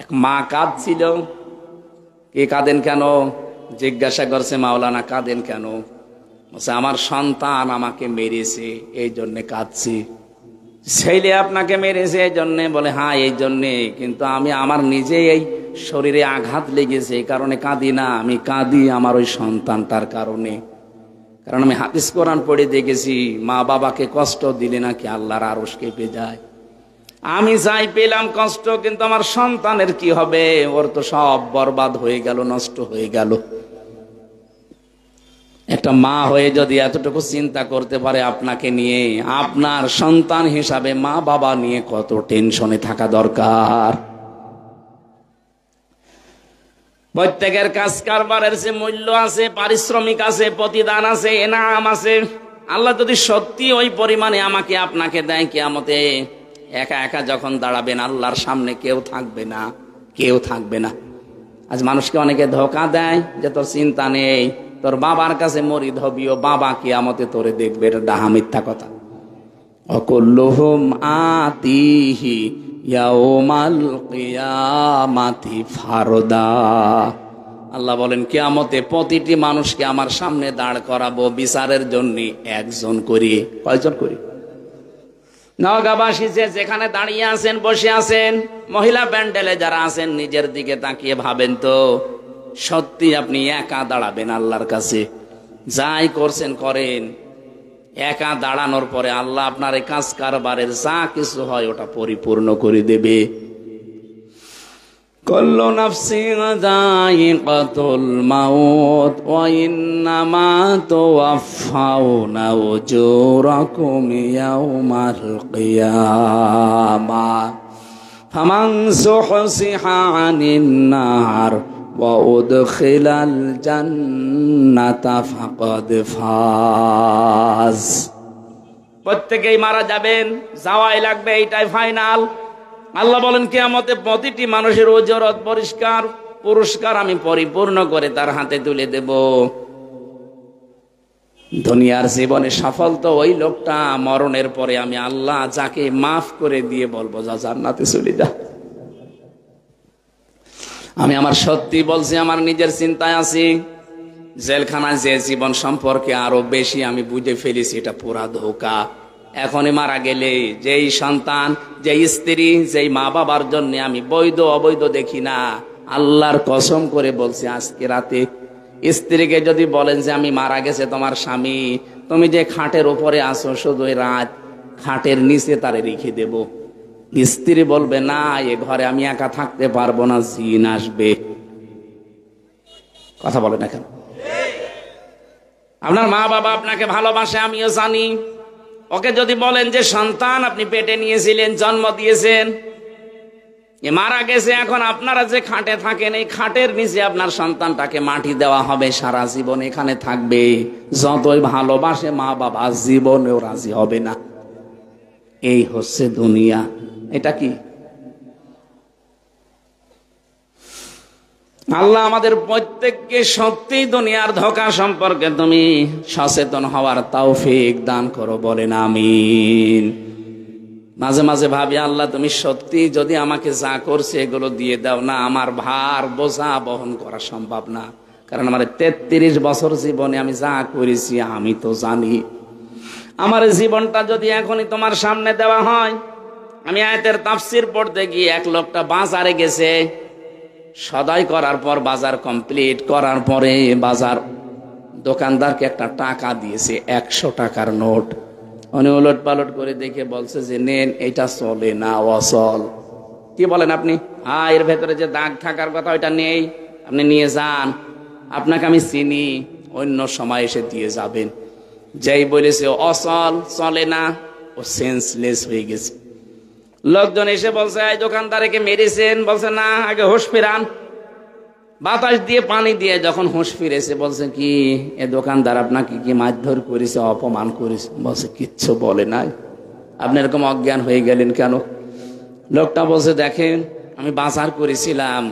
এক মা কাঁদছিল। কে কাঁদেন কেন জিজ্ঞাসা করছে মাওলানা, কাঁদেন কেন? বলছে আমার সন্তান আমাকে মেরেছে, এই জন্যে কাঁদছি। ছেলে আপনাকে মেরেছে এই জন্যে? বলে হ্যাঁ এই জন্যে, কিন্তু আমি আমার নিজে এই শরীরে আঘাত লেগেছে এই কারণে কাঁদি না, আমি কাঁদি আমার ওই সন্তানটার কারণে। কারণ আমি হাদিস কোরআন পড়ে দেখেছি, মা বাবাকে কষ্ট দিলে নাকি আল্লাহর আরশ কেঁপে যায়। আমি যাই পেলাম কষ্ট, কিন্তু আমার সন্তানের কি হবে? ওর তো সব বরবাদ হয়ে গেল, নষ্ট হয়ে গেল। একটা মা হয়ে যদি এতটুকু চিন্তা করতে পারে আপনাকে নিয়ে, আপনার সন্তান হিসাবে মা বাবা নিয়ে কত টেনশনে থাকা দরকার। প্রত্যেকের কাজ কারবারের যে মূল্য আছে, পারিশ্রমিক আছে, প্রতিদান আছে, এনাম আছে। আল্লাহ যদি সত্যি ওই পরিমাণে আমাকে আপনাকে দেয়, কিয়ামতে একা একা যখন দাঁড়াবেন আল্লাহর সামনে, কেউ থাকবে না, কেউ থাকবে না। আজ মানুষকে অনেকে ধোঁকা দেয় যে তোর চিন্তা নেই, তোর বাবার কাছে মরিদ হবিও, বাবা কিয়ামতে তোরে দেখবে। এটা ডাহা মিথ্যা কথা। অকুল্লুহুম আতিহি ইয়াউমাল কিয়ামাতি ফারদা। আল্লাহ বলেন কিয়ামতে প্রতিটি মানুষকে আমার সামনে দাঁড় করাবো বিচারের জন্য, একজন করি। কয়জন করি? নওগাঁবাসী যে যেখানে দাঁড়িয়ে আছেন, বসে আছেন, মহিলা প্যান্ডেলে যারা আছেন, নিজের দিকে তাকিয়ে ভাবেন তো সত্যি আপনি একা দাঁড়াবেন আল্লাহর কাছে? যাই করছেন করেন, একা দাঁড়ানোর পরে আল্লাহ আপনার এই কাজ কারবারের যা কিছু হয় ওটা পরিপূর্ণ করে দেবে। কুল্লু নাফসিন যায়িকাতুল মাউত ওয়া ইন্নামা তুওয়াফাউনা উজুরাকুম ইয়াওমাল কিয়ামাহ ফামান যুহজিহা আনিন নার ওয়া উদখিলাল জান্নাতা ফাকাদ ফাজ। প্রত্যেকেই মারা যাবেন, যাওয়াই লাগবে, এইটাই ফাইনাল। আল্লাহ বলেন কিয়ামতে প্রতিটি মানুষের ওজরত, পরিষ্কার পুরস্কার আমি পরিপূর্ণ করে তার হাতে তুলে দেব। দুনিয়ার জীবনে সফল তো ওই লোকটা, মরণের পরে আমি আল্লাহ যাকে মাফ করে দিয়ে বলবো যা জান্নাতে চলে যা। আমি আমার সত্যি বলছি, আমার নিজের চিন্তায় আছি। জেলখানায় যে জীবন সম্পর্কে আরো বেশি আমি বুঝে ফেলেছি, এটা পুরা ধোঁকা। এখনই মারা গেলে যেই সন্তান, যেই স্ত্রী, যেই মা বাবার জন্য আমি বৈধ অবৈধ দেখি না, আল্লাহর কসম করে বলছি আজকে রাতে স্ত্রীকে যদি বলেন যে আমি মারা গেছে তোমার স্বামী, তুমি যে খাটের উপরে আসো শুধু রাত খাটের নিচে তারে রেখে দেব, স্ত্রী বলবে না এ ঘরে আমি একা থাকতে পারবো না, জিন আসবে। কথা বলে না কেন? আপনার মা বাবা আপনাকে ভালোবাসে, আমিও জানি। ওকে যদি বলেন যে সন্তান আপনি পেটে নিয়েছিলেন, জন্ম দিয়েছেন, এ মারা গেছে, এখন আপনারা যে খাটে থাকেন এই খাটের নিচে আপনার সন্তানটাকে মাটি দেওয়া হবে, সারা জীবন এখানে থাকবে। যতই ভালোবাসে মা বাবা, জীবনেও রাজি হবে না। এই হচ্ছে দুনিয়া। এটা কি? আল্লাহ আমাদের প্রত্যেককে সত্যি দুনিয়ার ধোঁকা সম্পর্কে তুমি সচেতন হওয়ার তৌফিক দান করো, বলেন আমিন। মাঝে মাঝে ভাবি আল্লাহ তুমি সত্যি যদি আমাকে যা করছে এগুলো দিয়ে দাও না, আমার ভার বোঝা বহন করা সম্ভব না। কারণ আমার 33 বছর জীবনে আমি যা করেছি আমি তো জানি। আমার জীবনটা যদি এখনই তোমার সামনে দেওয়া হয়, আমি আয়াতের তাফসীর পড়তে গিয়ে এক লোকটা বাজারে গেছে, সদাই করার পর বাজার কমপ্লিট করার পরে বাজার দোকানদারকে একটা টাকা দিয়েছে, 100 টাকার নোট। উনি উলট পালট করে দেখে বলছে যে নেন, এটা চলে না, অচল। কি বলেন আপনি? হ্যাঁ, এর ভেতরে যে দাগ থাকার কথা ওইটা নেই, আপনি নিয়ে যান, আপনাকে আমি চিনি, অন্য সময় এসে দিয়ে যাবেন। যেই বলেছে অচল, চলে না, ও সেন্সলেস হয়ে গেছে। লোকজন এসে বলছে এই দোকানদারকে মেরেছেন, বলছে না, আগে হুঁশ ফেরান। বাতাস দিয়ে পানি দিয়ে যখন হুঁশ ফিরেছে বলছে কি এ দোকানদার আপনাকে কি মারধর করেছে, অপমান করেছে? বলছে কিচ্ছু বলে নাই। আপনি এরকম অজ্ঞান হয়ে গেলেন কেন? লোকটা বলছে দেখেন আমি বাজার করেছিলাম,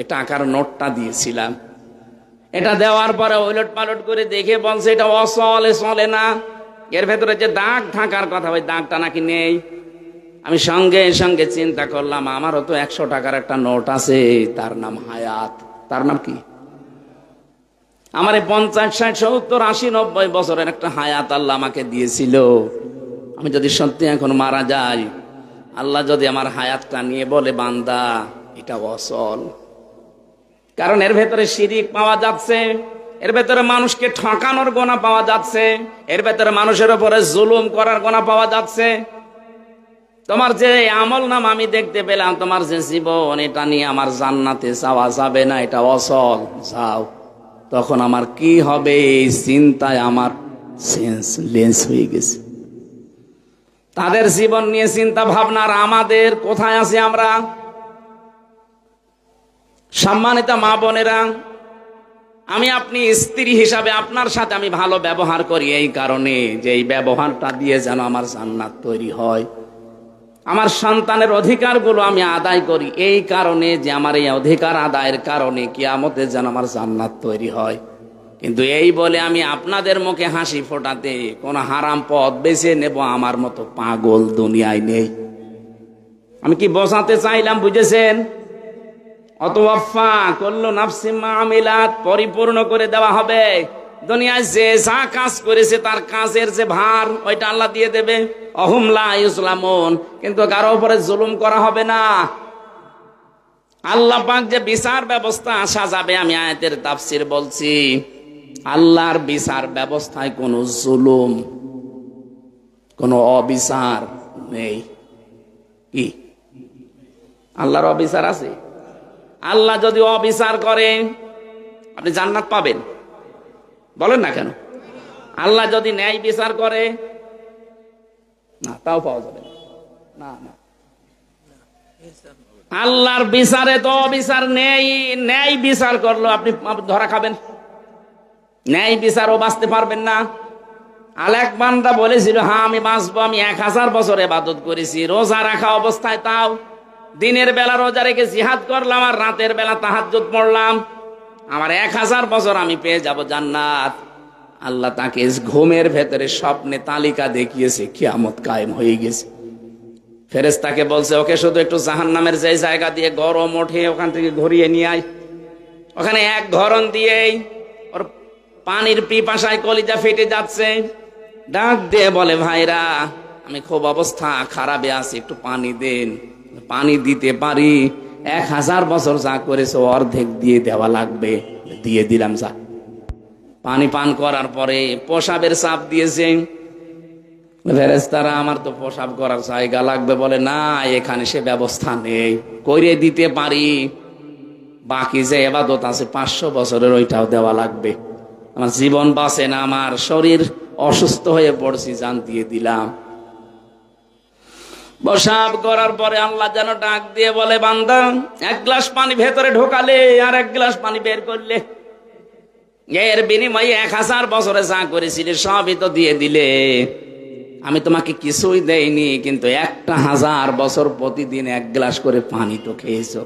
এ টাকার নোটটা দিয়েছিলাম, এটা দেওয়ার পরে ওলট পালট করে দেখে বলছে এটা অচল, চলে না, এর ভেতরে যে দাগ থাকার কথা ওই দাগটা নাকি নেই। আমি সঙ্গে সঙ্গে চিন্তা করলাম, আমারও তো 100 টাকার একটা নোট আছে, তার নাম হায়াত। তার নাম কি? আমার 50, 60, 70, 80, 90 বছরের একটা হায়াত আল্লাহ আমাকে দিয়েছিল। আমি যদি সত্যি এখন মারা যাই, আল্লাহ যদি আমার হায়াতটা নিয়ে বলে, বান্দা এটা অসল, কারণ এর ভেতরে শিরিক পাওয়া যাচ্ছে, এর ভেতরে মানুষকে ঠকানোর গোনা পাওয়া যাচ্ছে, এর ভেতরে মানুষের উপরে জুলুম করার গোনা পাওয়া যাচ্ছে। তোমার যে আমল নাম আমি দেখতে পেলাম, তোমার যে জীবন, এটা নিয়ে আমার জান্নাতে যাওয়া যাবে না, এটা অসল, যাও। তখন আমার কি হবে এই চিন্তায় আমার সেন্স লেন্স হয়ে গেছে। তাদের জীবন নিয়ে চিন্তা ভাবনা, আর আমাদের কোথায় আছি আমরা? সম্মানিত মা বোনেরা, আমি আপনি স্ত্রী হিসাবে আপনার সাথে আমি ভালো ব্যবহার করি এই কারণে যে এই ব্যবহারটা দিয়ে যেন আমার জান্নাত তৈরি হয়। আমার সন্তানের অধিকারগুলো আমি আদায় করি এই কারণে যে আমার এই অধিকার আদায়ের কারণে কিয়ামতে যেন আমার জান্নাত তৈরি হয়। কিন্তু এই বলে আমি আপনাদের মুখে হাসি ফোটাতে কোন হারাম পথ বেছে নেব, আমার মতো পাগল দুনিয়ায় নেই। আমি কি বোঝাতে চাইলাম বুঝেছেন? অতওয়াফা কুল্লু নাফসিন মা আমিলাত, পরিপূর্ণ করে দেওয়া হবে। দুনিয়ায় যে যা কাজ করেছে তার কাজের যে ভার ওইটা আল্লাহ দিয়ে দেবে। অহুম লা ইউসলামুন, কিন্তু কারো উপরে জুলুম করা হবে না। আল্লাহ পাক যে বিচার ব্যবস্থা সাজাবে, আমি আয়াতের তাফসীর বলছি, আল্লাহর বিচার ব্যবস্থায় কোনো জুলুম, কোনো অবিচার নেই। কি আল্লাহর অবিচার আছে? আল্লাহ যদি অবিচার করে আপনি জান্নাত পাবেন? বলেন না কেন? আল্লাহ যদি ন্যায় বিচার করে, না, তাও পাওয়া যাবে না। না, আল্লাহর বিচারে তো অবিচার নেই। ন্যায় বিচার করলো আপনি ধরা খাবেন, ন্যায় বিচারও বাঁচতে পারবেন না। আলেক বান্দা বলেছিল, হ্যাঁ আমি বাঁচবো, আমি 1000 বছর ইবাদত করেছি, রোজা রাখা অবস্থায়, তাও দিনের বেলা রোজা রেখে জিহাদ করলাম আর রাতের বেলা তাহাজ্জুদ পড়লাম, আমার 1000 বছর আমি পেয়ে যাব জান্নাত। আল্লাহ তাকে ঘুমের ভেতরে স্বপ্নে তালিকা দেখিয়েছে, কিয়ামত কায়েম হয়ে গেছে। ফেরেশতাকে বলছে, ওকে শুধু একটু জাহান্নামের যে জায়গা দিয়ে গরম ওঠে ওখান থেকে ঘুরিয়ে নিয়ে আয়। ওখানে এক ঘরন দিয়েই ওর পানির পিপাসায় কলিজা ফেটে যাচ্ছে। ডাক দিয়ে বলে, ভাইরা আমি খুব অবস্থা খারাপে আছি, একটু পানি দেন। পানি দিতে পারি, 1000 বছর যা করেছে অর্ধেক দিয়ে দেওয়া লাগবে। দিয়ে দিলাম। যা পানি পান করার পরে পেশাবের চাপ দিয়েছে। ফেরেশতারা, আমার তো পেশাব করার জায়গা লাগবে। বলে, না, এখানে সে ব্যবস্থা নেই, করে দিতে পারি, বাকি যে ইবাদত আছে 500 বছরের ওইটাও দেওয়া লাগবে। আমার জীবন বাঁচে না, আমার শরীর অসুস্থ হয়ে পড়ছি, জান দিয়ে দিলাম। পেশাব করার পরে আল্লাহ যেন ডাক দিয়ে বলে, বান্দা 1 গ্লাস পানি ভেতরে ঢোকালে আর 1 গ্লাস পানি বের করলে, এর বিনিময়ে 1000 বছরে যা করেছিলে সবই তো দিয়ে দিলে। আমি তোমাকে কিছুই দেইনি, কিন্তু 1000 বছর প্রতিদিন 1 গ্লাস করে পানি তো খেয়েছো।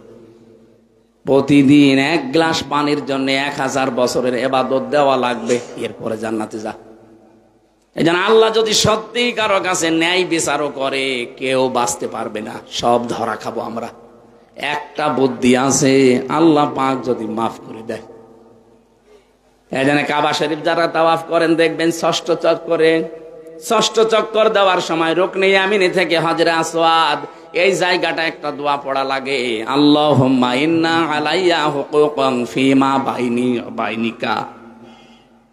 প্রতিদিন 1 গ্লাস পানির জন্য 1000 বছরের ইবাদত দেওয়া লাগবে, এরপরে জান্নাতে যা। এই জন্য আল্লাহ যদি সত্যি কারো কাছে ন্যায় বিচারও করে, কেউ বাঁচতে পারবে না, সব ধরা খাবো আমরা। একটা বুদ্ধি আছে, আল্লাহ পাক যদি মাফ করে দেয়। এই জন্য কাবা শরীফ যারা তাওয়াফ করেন দেখবেন 6ষ্ঠ চক্করে, 6ষ্ঠ চক্কর দেওয়ার সময় রুকনে ইয়ামিনী থেকে হজরে আসওয়াদ এই জায়গাটা একটা দোয়া পড়া লাগে, আল্লাহুম্মা ইন্না আলাইয়া হুকুকান ফিমা বাইনি বাইনিকা।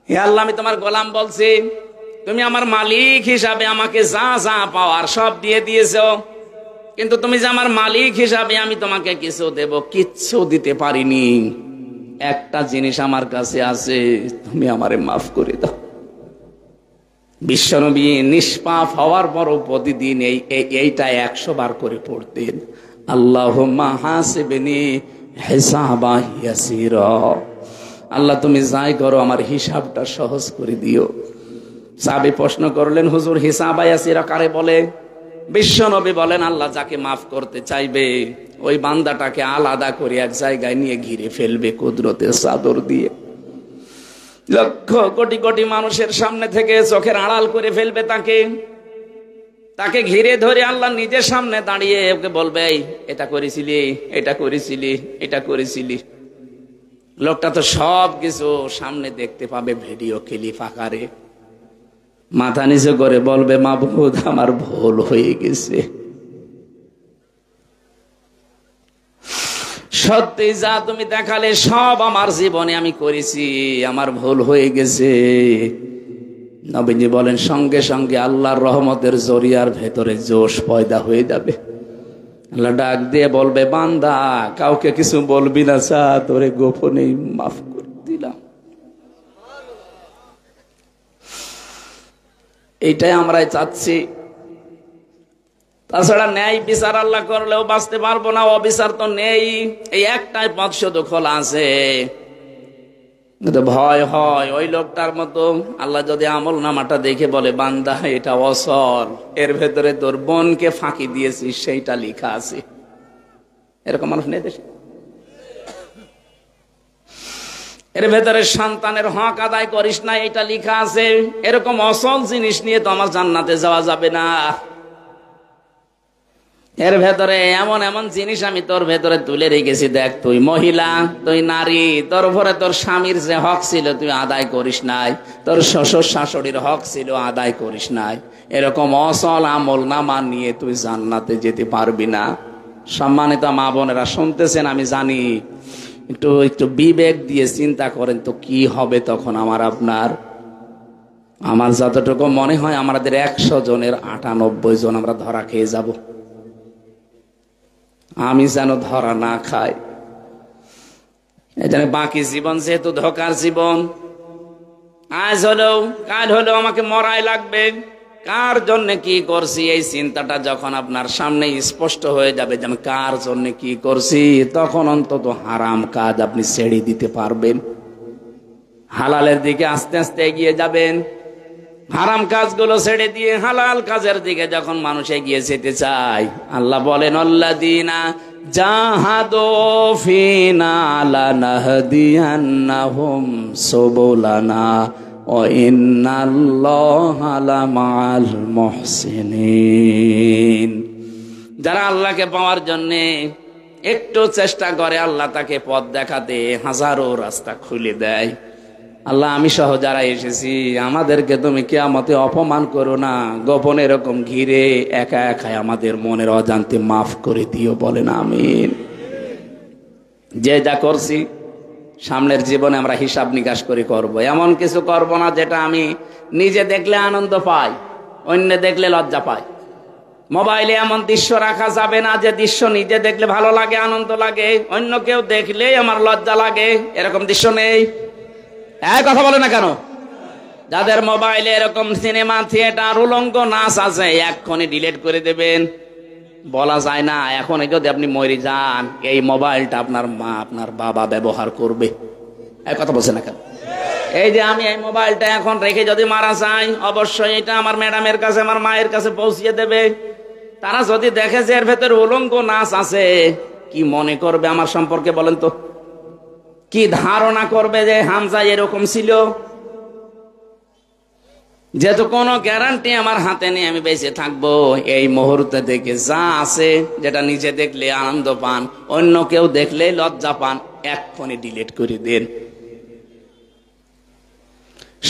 হে আল্লাহ, আমি তোমার গোলাম বলছি, তুমি আমার মালিক হিসাবে আমাকে যা যা পাওয়ার সব দিয়ে দিয়েছো, কিন্তু তুমি যে আমার মালিক হিসাবে আমি তোমাকে কিছু দেব, কিচ্ছু দিতে পারিনি। একটা জিনিস আমার কাছে আছে, তুমি আমারে মাফ করে দাও। বিশ্বনবী নিষ্পাপ হওয়ার পরও প্রতিদিন এইটা 100 বার করে পড়তেন, আল্লাহুম্মা হাসিবনি হিসাবান ইয়াসীরা। আল্লাহ তুমি যাই করো আমার হিসাবটা সহজ করে দিও। সাহাবী প্রশ্ন করলেন, হুজুর হিসাবা ইয়াসীরা কারে বলে? বিশ্বনবী বলেন, আল্লাহ যাকে মাফ করতে চাইবে ওই বান্দাটাকে আলাদা করে এক জায়গায় নিয়ে ঘিরে ফেলবে কুদরতের চাদর দিয়ে। লক্ষ কোটি কোটি মানুষের সামনে থেকে চোখের আড়াল করে ফেলবে তাকে। তাকে ঘিরে ধরে আল্লাহ নিজের সামনে দাঁড়িয়ে ওকে বলবে, এটা করেছিলি, এটা করেছিলি, এটা করেছিলি। লোকটা তো সব কিছু সামনে দেখতে পাবে ভিডিও ক্লিপ আকারে। মাথা নিচু করে বলবে, মাবুদ আমার ভুল হয়ে গেছে। সত্যি যা তুমি দেখালে সব আমার জীবনে আমি করেছি, আমার ভুল হয়ে গেছে। নবীজি বলেন, সঙ্গে সঙ্গে আল্লাহর রহমতের জরিয়ার ভেতরে জোশ পয়দা হয়ে যাবে। আল্লাহ ডাক দিয়ে বলবে, বান্দা কাউকে কিছু বলবি না, চা তোরে গোপনে মাফ করে দিলাম। এইটাই আমরাই চাচ্ছি। তাছাড়া ন্যায় বিচার আল্লাহ করলেও বাঁচতে পারবো না, অবিচার তো নেই। এই একটাই পথ শুধু খোলা আছে। কিন্তু ভয় হয় ওই লোকটার মতো, আল্লাহ যদি আমল নামাটা দেখে বলে, বান্দা এটা অসল, এর ভেতরে তোর বোনকে ফাঁকি দিয়েছিস সেইটা লেখা আছে। এরকম মানুষ নেই দেশে। এর ভেতরে সন্তানের হক আদায় করিস না, এটা লেখা আছে। এরকম অসল জিনিস নিয়ে তো আমার জান্নাতে যাওয়া যাবে না। এর ভেতরে এমন এমন জিনিস আমি তোর ভেতরে তুলে রেখেছি। দেখ, তুই মহিলা, তুই নারী, তোর উপরে তোর স্বামীর যে হক ছিল তুই আদায় করিস নাই, তোর শ্বশুর শাশুড়ির হক ছিল আদায় করিস নাই। এরকম অসল আমল নামা নিয়ে তুই জান্নাতে যেতে পারবি না। সম্মানিত মা বোনেরা শুনতেছেন, আমি জানি। একটু একটু বিবেক দিয়ে চিন্তা করেন তো কি হবে তখন আমার আপনার। আমার যতটুকু মনে হয় আমাদের 100 জনের 98 জন আমরা ধরা খেয়ে যাব। আমি যেন ধরা না খাই। এজন্য বাকি জীবন যেহেতু ধোকার জীবন, আজ হলেও কাল হলেও আমাকে মরাই লাগবে। কার জন্য কি করছি এই চিন্তাটা যখন আপনার সামনে স্পষ্ট হয়ে যাবে যে আমি কার জন্য কি করছি, তখন অন্তত হারাম কাজ আপনি ছেড়ে দিতে পারবেন। হালালের দিকে আস্তে আস্তে এগিয়ে যাবেন। হারাম কাজগুলো ছেড়ে দিয়ে হালাল কাজের দিকে যখন মানুষ এগিয়ে যেতে চায়, আল্লাহ বলেন, আল্লাযীনা জাহাদু ফীনা লানাহদিয়ান্নাহুম সুবুলানা ওয়া ইন্নাল্লাহা লামাআল মুহসিনিন। যারা আল্লাহকে পাওয়ার জন্য একটু চেষ্টা করে, আল্লাহ তাকে পথ দেখাতে হাজারো রাস্তা খুলে দেয়। আল্লাহ আমি সহ যারা এসেছি আমাদেরকে তুমি কিয়ামতে অপমান করো না, গোপনে এরকম ঘিরে একা একাই আমাদের মনের অজান্তে মাফ করে দিও, বলেন আমিন। যে যা করছি সামনের জীবনে আমরা হিসাব নিকাশ করে করব। এমন কিছু করব না যেটা আমি নিজে দেখলে আনন্দ পাই, অন্য দেখলে লজ্জা পাই। মোবাইলে এমন দৃশ্য রাখা যাবে না যে দৃশ্য নিজে দেখলে ভালো লাগে, আনন্দ লাগে, অন্য কেউ দেখলেই আমার লজ্জা লাগে। এরকম দৃশ্য নেই। এক কথা বলে না কেন? যাদের মোবাইলে এরকম সিনেমা, থিয়েটার, উলঙ্গ নাচ আছে এক্ষুনি ডিলিট করে দেবেন। বলা যায় না এখন যদি আপনি মরে যান এই মোবাইলটা আপনার মা আপনার বাবা ব্যবহার করবে। এক কথা বলছে না কেন? এই যে আমি এই মোবাইলটা এখন রেখে যদি মারা যাই, অবশ্যই এটা আমার ম্যাডামের কাছে, আমার মায়ের কাছে পৌঁছিয়ে দেবে। তারা যদি দেখে যে এর ভেতরে উলঙ্গ নাচ আছে, কি মনে করবে আমার সম্পর্কে বলেন তো? কি ধারণা করবে যে হামজা এরকম ছিল? যেহেতু কোনো গ্যারান্টি আমার হাতে নেই আমি বেঁচে থাকবো, এই মুহূর্তে থেকে যা আছে যেটা নিজে দেখলে আনন্দ পান, অন্য কেউ দেখলে লজ্জা পান, এক্ষুনি ডিলিট করে দেন।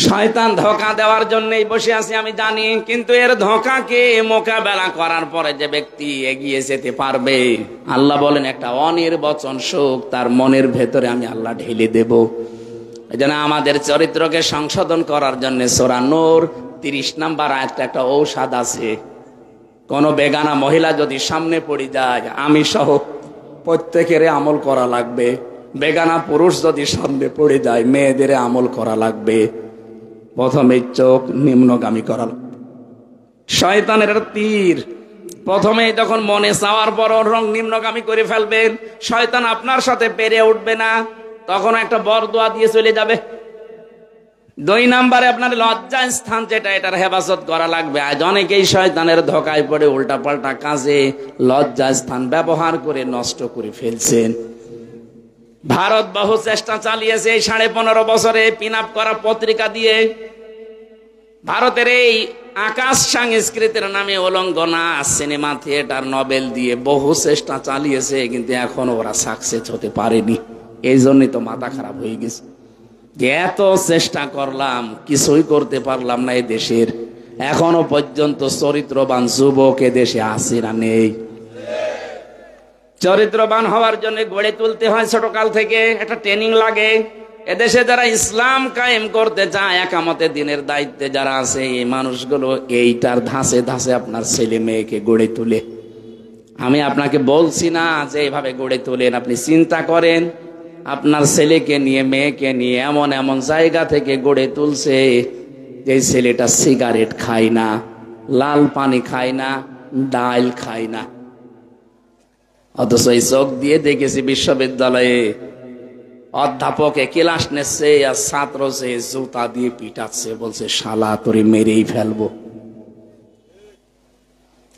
শয়তান ধোঁকা দেওয়ার জন্যই বসে আছি আমি জানি, কিন্তু এর ধোঁকাকে মোকাবেলা করার পরে যে ব্যক্তি এগিয়ে যেতে পারবে, আল্লাহ বলেন একটা অনির্বচন সুখ তার মনের ভেতরে আমি আল্লাহ ঢেলে দেব। এজন্য আমাদের চরিত্রকে সংশোধন করার জন্য সূরা নূর 30 নম্বর আয়াতে একটা ঔষধ আছে। কোন বেগানা মহিলা যদি সামনে পড়ে যায়, আমি সহ প্রত্যেকের আমল করা লাগবে। বেগানা পুরুষ যদি সামনে পড়ে যায়, মেয়েদের আমল করা লাগবে। প্রথমে চোখ নিম্নগামী করা। শয়তানের তীর প্রথমে যখন মনে চাওয়ার পর রং নিম্নগামী করে ফেলবেন, শয়তান আপনার সাথে পেরে উঠবে না, তখন একটা বরদোয়া দিয়ে চলে যাবে। 2 নম্বরে আপনার লজ্জা স্থান যেটা, এটার হেফাজত করা লাগবে। আজ অনেকেই শয়তানের ধোঁকায় পড়ে উল্টাপাল্টা কাজে লজ্জা স্থান ব্যবহার করে নষ্ট করে ফেলছেন। ভারত বহু চেষ্টা চালিয়েছে এই 15.5 বছরে পিন আপ করা পত্রিকা দিয়ে। ভারতের এই আকাশ সংস্কৃতির নামে উলঙ্ঘনা সিনেমা থিয়েটার নভেল দিয়ে বহু চেষ্টা চালিয়েছে, কিন্তু এখনো ওরা সাকসেস হতে পারেনি। এই জন্যই তো মাথা খারাপ হয়ে গেছে যে এত চেষ্টা করলাম কিছুই করতে পারলাম না। এই দেশের এখনো পর্যন্ত চরিত্রবান যুবক এ দেশে আছে না নেই? চরিত্রবান হওয়ার জন্য গড়ে তুলতে হয় ছোটকাল থেকে, একটা ট্রেনিং লাগে। এদেশে যারা ইসলাম কায়েম করতে চায়, একামতে দিনের দায়িত্বে যারা আছে, এই মানুষগুলো এইটার ধাঁচে ধাঁচে আপনার ছেলে মেয়েকে গড়ে তুলে। আমি আপনাকে বলছি না যে এইভাবে গড়ে তোলেন, আপনি চিন্তা করেন আপনার ছেলেকে নিয়ে মেয়েকে নিয়ে এমন এমন জায়গা থেকে গড়ে তুলছে যে ছেলেটা সিগারেট খায় না, লাল পানি খায় না, ডাল খায় না। অথচ এই চোখ দিয়ে দেখেছি বিশ্ববিদ্যালয়ে অধ্যাপকে ক্লাস নিচ্ছে আর ছাত্র সে জুতা দিয়ে পিটাচ্ছে, বলছে শালা তোরে মেরেই ফেলবো।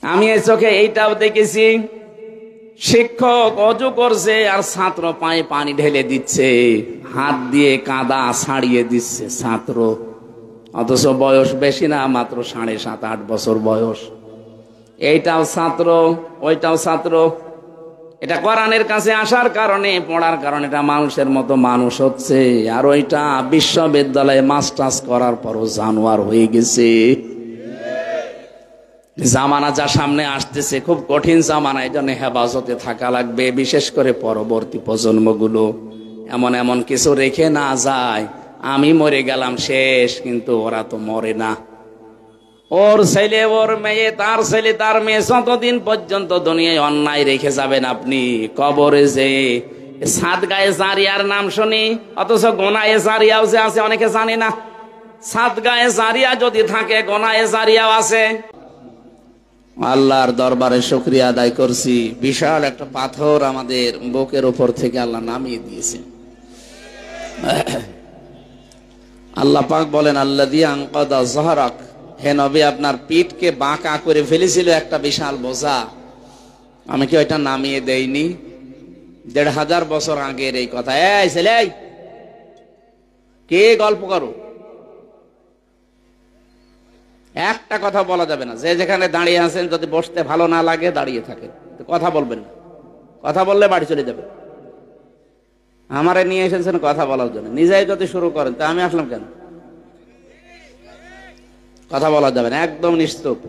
আমি এই চোখে এইটাও দেখেছি, শিক্ষক অজু করছে আর ছাত্র পায়ে পানি ঢেলে দিচ্ছে, হাত দিয়ে কাদা ছাড়িয়ে দিচ্ছে ছাত্র, অথচ বয়স বেশি না, মাত্র 7.5-8 বছর বয়স। এইটাও ছাত্র, ওইটাও ছাত্র। এটা কোরআনের কাছে আসার কারণে, পড়ার কারণে এটা মানুষের মতো মানুষ হচ্ছে, আর ওইটা বিশ্ববিদ্যালয়ে মাস্টার্স করার পরও জানোয়ার হয়ে গেছে। জামানা যা সামনে আসতেছে খুব কঠিন জামানা, এই জন্য হেফাজতে থাকা লাগবে, বিশেষ করে পরবর্তী প্রজন্মগুলো এমন এমন কিছু রেখে না যায় আমি মরে গেলাম শেষ, কিন্তু ওরা তো মরে না। ওর ছেলে ওর মেয়ে, তার ছেলে তার মেয়ে, যতদিন পর্যন্ত দুনিয়ায় অন্যায় রেখে যাবেন আপনি, কবরে যে সাদগায়ে জারিয়ার নাম শুনি, অথচ গোনায়ে জারিয়াও যে আছে অনেকে জানে না। সাদগায়ে জারিয়া যদি থাকে, গোনায়ে জারিয়াও আছে। আল্লাহর দরবারে শুকরিয়া আদায় করছি, বিশাল একটা পাথর আমাদের বুকের উপর থেকে আল্লাহ নামিয়ে দিয়েছে। আল্লাহ পাক বলেন, আল্লাযী আনকাযা যাহরাক, হে নবী আপনার পিঠকে বাঁকা করে ফেলেছিল একটা বিশাল বোঝা, আমি কি ওইটা নামিয়ে দেইনি? 1500 বছর আগের এই কথা। এই ছেলে, কে গল্প করো? একটা কথা বলা যাবে না। যে যেখানে দাঁড়িয়ে আছেন, যদি বসতে ভালো না লাগে দাঁড়িয়ে থাকেন, কথা বলবেন না। কথা বললে বাড়ি চলে যাবে। আমারে নিয়ে এসেছেন কথা বলার জন্য, নিজেই যদি শুরু করেন তা আমি আসলাম কেন? কথা বলা যাবে না, একদম নিশ্চুপ।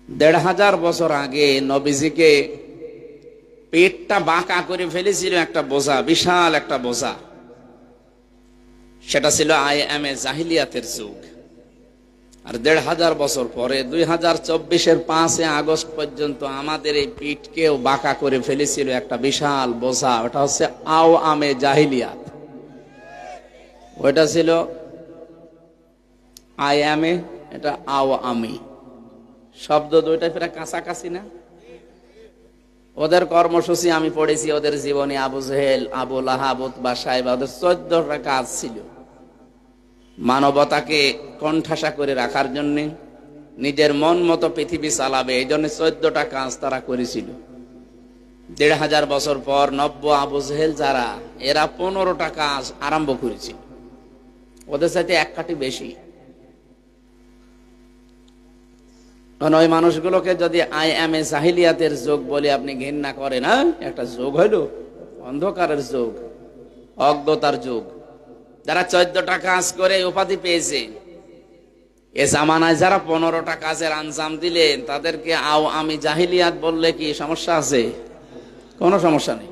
1500 বছর আগে নবীজিকে পেটটা বাঁকা করে ফেলেছিল একটা বোঝা, বিশাল একটা বোঝা। সেটা ছিল আইএমএ জাহিলিয়াতের যুগ। আর 1500 বছর পরে 2024-এর 5 আগস্ট পর্যন্ত আমাদের এই পিঠকেও বাঁকা করে ফেলেছিল একটা বিশাল বোঝা। ওটা হচ্ছে আওয়ামে জাহিলিয়াত। ওইটা ছিল আইএমএ, এটা আওয়ামী। শব্দ দুইটা প্রায় কাছাকাছি না? ওদের কর্মসূচি আমি পড়েছি, ওদের জীবনী, আবু জেহেল, আবু লাহাব, উতবা, সাইবা, ওদের 14টা কাজ ছিল মানবতাকে কণ্ঠাসা করে রাখার জন্য, নিজের মন মতো পৃথিবী চালাবে, এই জন্য 14টা কাজ তারা করেছিল। 1500 বছর পর নব্য আবু জেহেল যারা, এরা 15টা কাজ আরম্ভ করেছিল, ওদের সাথে এক কাঠি বেশি। ওই মানুষগুলোকে যদি আইএমএ জাহিলিয়াতের যুগ বলে আপনি ঘৃণা করেন, না একটা যুগ হইল, অন্ধকারের যুগ, অজ্ঞতার যুগ। যারা 14টা কাজ করে উপাধি পেয়েছে, এ জামানায় যারা 15টা কাজের আঞ্জাম দিলেন তাদেরকে আওয়ামী জাহিলিয়াত বললে কি সমস্যা আছে? কোনো সমস্যা নেই।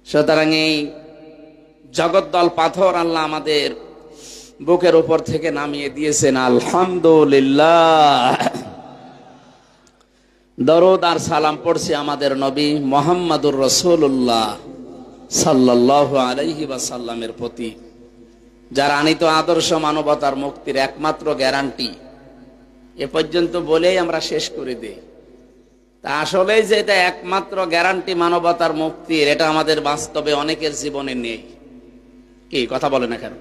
সুতরাং এই জগদ্দল পাথর আল্লাহ আমাদের বুকের উপর থেকে নামিয়ে দিয়েছেন, আলহামদুলিল্লাহ। দরুদ আর সালাম পড়ছি আমাদের নবী মুহাম্মদুর রাসূলুল্লাহ সাল্লাল্লাহু আলাইহি ওয়াসাল্লামের প্রতি, যার আনিত আদর্শ মানবতার মুক্তির একমাত্র গ্যারান্টি। এ পর্যন্ত বলেই আমরা শেষ করে দেই। তা আসলে যে এটা একমাত্র গ্যারান্টি মানবতার মুক্তির, এটা আমাদের বাস্তবে অনেকের জীবনে নেই। কি কথা বলে না কেন?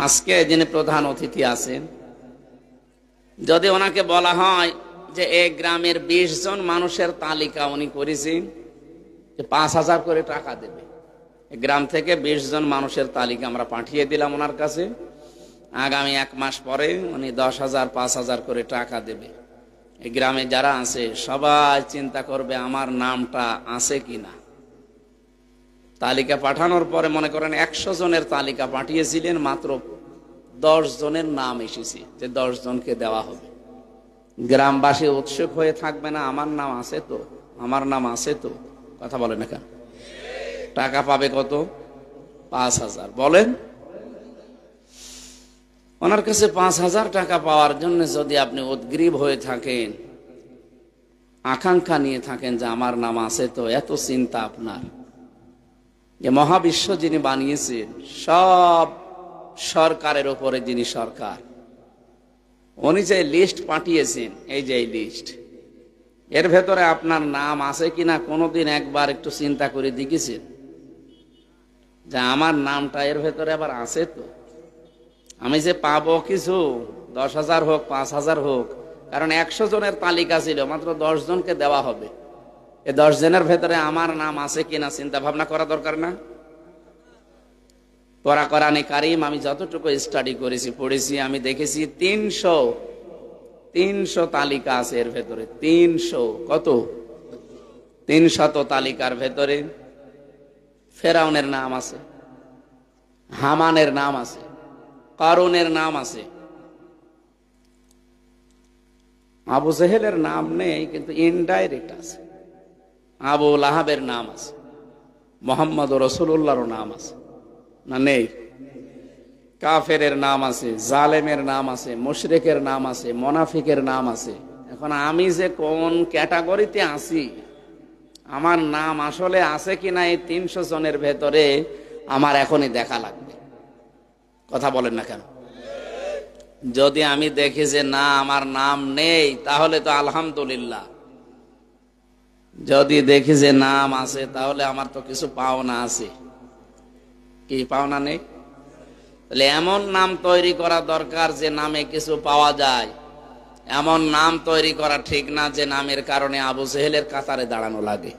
আজকে যিনি প্রধান অতিথি আছেন, যদি ওনাকে বলা হয় যে এই গ্রামের 20 জন মানুষের তালিকা উনি করেছেন, 5000 করে টাকা দেবে, গ্রাম থেকে 20 জন মানুষের তালিকা আমরা পাঠিয়ে দিলাম ওনার কাছে। আগামী 1 মাস পরে উনি 10,000 5,000 করে টাকা দেবে। এই গ্রামে যারা আছে সবাই চিন্তা করবে আমার নামটা আছে কিনা। তালিকা পাঠানোর পরে মনে করেন 100 জনের তালিকা পাঠিয়েছিলেন, মাত্র 10 জনের নাম এসেছে যে 10 জনকে দেওয়া হবে। গ্রামবাসী উৎসুক হয়ে থাকবে না, আমার নাম আছে তো, আমার নাম আছে তো? কথা বলে না কেন? টাকা পাবে কত? 5,000। বলেন, ওনার কাছে 5,000 টাকা পাওয়ার জন্য যদি আপনি উদ্গ্রীব হয়ে থাকেন, আকাঙ্ক্ষা নিয়ে থাকেন যে আমার নাম আছে তো, এত চিন্তা আপনার, যে মহাবিশ্ব যিনি বানিয়েছেন, সব সরকারের উপরে যিনি সরকার, উনি যে লিস্ট পাঠিয়েছেন, এই যে এই লিস্ট, এর ভেতরে আপনার নাম আছে কিনা কোনোদিন একবার একটু চিন্তা করে দেখেছেন যে আমার নামটা এর ভেতরে আবার আছে তো? আমি যে পাবো কিছু, 10,000 হোক 5,000 হোক, কারণ 100 জনের তালিকা ছিল, মাত্র 10 জনকে দেওয়া হবে। এই 10 জনের ভেতরে আমার নাম আছে কিনা চিন্তা ভাবনা করা দরকার না? কোরআনে কারীম আমি যতটুকু স্টাডি করেছি, পড়েছি, আমি দেখেছি 300 তালিকা আছে এর ভেতরে। 300 কত? 300 তালিকার ভেতরে ফেরাউনের নাম আছে, হামানের নাম আছে, কারুনের নাম আছে, আবু জেহেলের নাম নেই কিন্তু ইনডাইরেক্ট আছে, আবু লাহাবের নাম আছে, মুহাম্মদ রাসূলুল্লাহর নাম আছে না নেই? কাফেরের নাম আছে, জালেমের নাম আছে, মুশরিকের নাম আছে, মুনাফিকের নাম আছে। এখন আমি যে কোন ক্যাটাগরিতে আছি, আমার নাম আসলে আছে কিনা এই 300 জনের ভেতরে আমার এখনই দেখা লাগবে। কথা বলেন না কেন? যদি আমি দেখি যে না আমার নাম নেই, তাহলে তো আলহামদুলিল্লাহ। যদি দেখি যে নাম আছে, তাহলে আমার তো কিছু পাওনা আছে। কি পাওনা নেই? তাহলে এমন নাম তৈরি করা দরকার যে নামে কিছু পাওয়া যায়। এমন নাম তৈরি করা ঠিক না যে নামের কারণে আবু জেহেলের কাতারে দাঁড়ানো লাগে।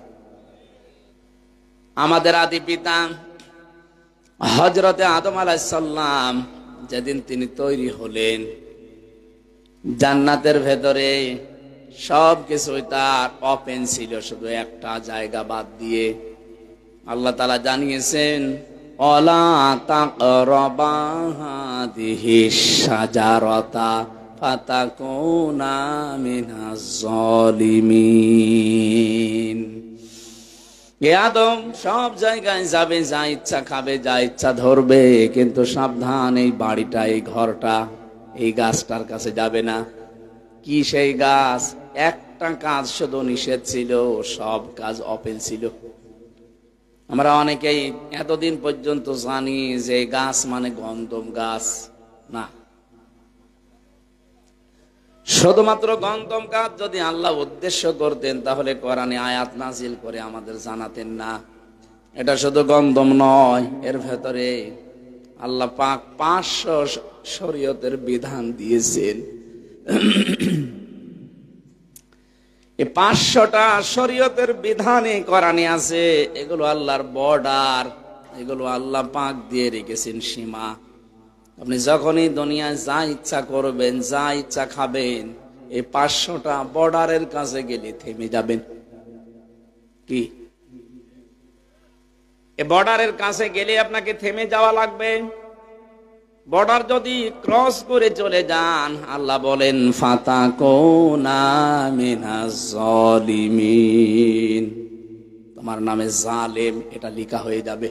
আমাদের আদি পিতা হযরতে আদম আলাইহিস সালাম যেদিন তিনি তৈরি হলেন, জান্নাতের ভেতরে সব কিছুই তার ওপেন ছিল, শুধু একটা জায়গা বাদ দিয়ে। আল্লাহ তাআলা জানিয়েছেন, ওয়ালা তাকরাবা হাদিহিশ শাজারাতা ফাতাকুনা মিনাজ জালিমিন। হে আদম, সব জায়গায় যাবে, যা ইচ্ছা খাবে, যা ইচ্ছা ধরবে, কিন্তু সাবধান, এই বাড়িটা, এই ঘরটা, এই গাছটার কাছে যাবে না। কি সেই গাছ? একটা কাজ শুধু নিষেধ ছিল, সব কাজ ওপেন ছিল। আমরা অনেকেই এতদিন পর্যন্ত জানি যে গাছ মানে গন্ধম গাছ না। শুধুমাত্র গন্ধম গাছ যদি আল্লাহ উদ্দেশ্য করতেন, তাহলে কোরআনে আয়াত নাজিল করে আমাদের জানাতেন না এটা শুধু গন্ধম নয়, এর ভেতরে আল্লাহ পাক 500 শরীয়তের বিধান দিয়েছেন। এই 500টা শরীয়তের বিধানে কোরআনে আছে। এগুলো আল্লাহর বর্ডার, এগুলো আল্লাহ পাক দিয়ে রেখেছেন সীমা। আপনি যখনই দুনিয়ায় যা ইচ্ছা করবেন, যা ইচ্ছা খাবেন, এই 500টা বর্ডারের কাছে গেলে থেমে যাবেন। কি এই বর্ডারের কাছে গেলে আপনাকে থেমে যাওয়া লাগবে। বর্ডার যদি ক্রস করে চলে যান, আল্লাহ বলেন ফাতাকুনা মিনাজ জালিমিন, তোমার নামে জালেম এটা লেখা হয়ে যাবে।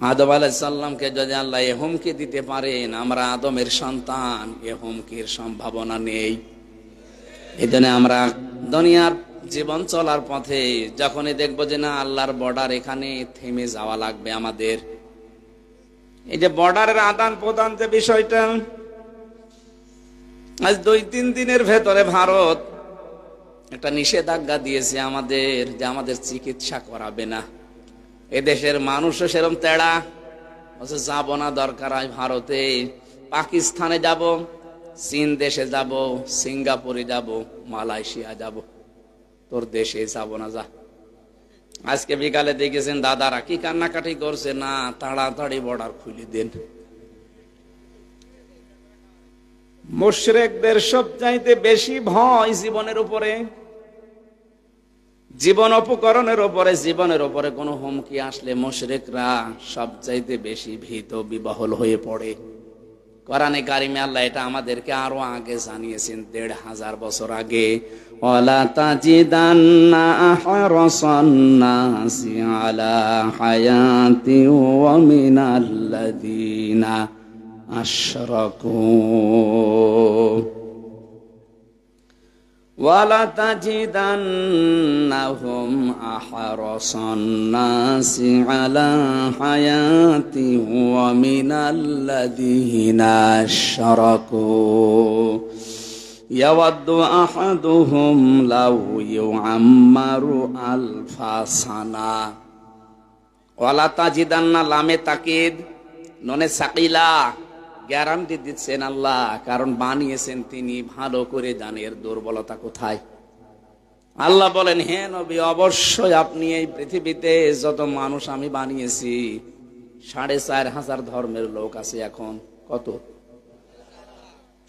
আদম আলাইহিস সালামকে যদি আল্লাহ এ হুমকি দিতে পারেন, আমরা আদমের সন্তান, এ হুমকির সম্ভাবনা নেই। এই জন্য আমরা দুনিয়ার জীবন চলার পথে যখনই দেখবো যে না আল্লাহর বর্ডার, এখানে থেমে যাওয়া লাগবে আমাদের। এই যে বর্ডারের আদান প্রদান যে বিষয়টা, আজ 2-3 দিনের ভেতরে ভারত একটা নিষেধাজ্ঞা দিয়েছে আমাদের, যে আমাদের চিকিৎসা করাবে না। এদেশের মানুষও সেরকম তেড়া, বলছে যাবো না, দরকার হয় ভারতে, পাকিস্তানে যাব, চীন দেশে যাব, সিঙ্গাপুরে যাব, মালয়েশিয়া যাব, তোর দেশে যাব না, যা। আজকে বিকালে দেখেছেন দাদারা কি কান্নাকাটি করছে, না তাড়াতাড়ি বর্ডার খুলে দেন। মুশরিকদের সবচাইতে বেশি ভয় জীবনের উপরে, জীবন উপকরণের উপরে, জীবনের উপরে কোনো হুমকি আসলে মুশরিকরা সবচাইতে বেশি ভীত বিহ্বল হয়ে পড়ে। কোরআনে কারিমে আল্লাহ এটা আমাদেরকে আরো আগে জানিয়েছেন, ১৫০০ বছর আগে। ওয়ালা তাজিদান্না আহরাসান নাসি আলা হায়াতি ওয়া মিনাল্লাযিনা আশরাকু ওয়ালা তাজিদান্নাহুম আহরাসান নাসি আলা হায়াতি ওয়া মিনাল্লাযিনা আশরাকু ইয়াওয়াদ্দু আহাদুহুম লাউ ইউআম্মারু আলফা সানা। ওয়ালা তাজিদান্না লামে তাকিদ ননে সাকিলা, গ্যারান্টি দিচ্ছেন আল্লাহ, কারণ বানিয়েছেন তিনি, ভালো করে জানেন এর দুর্বলতা কোথায়। আল্লাহ বলেন, হে নবী, অবশ্যই আপনি এই পৃথিবীতে যত মানুষ আমি বানিয়েছি, ৪৫০০০ ধর্মের লোক আছে এখন। কত?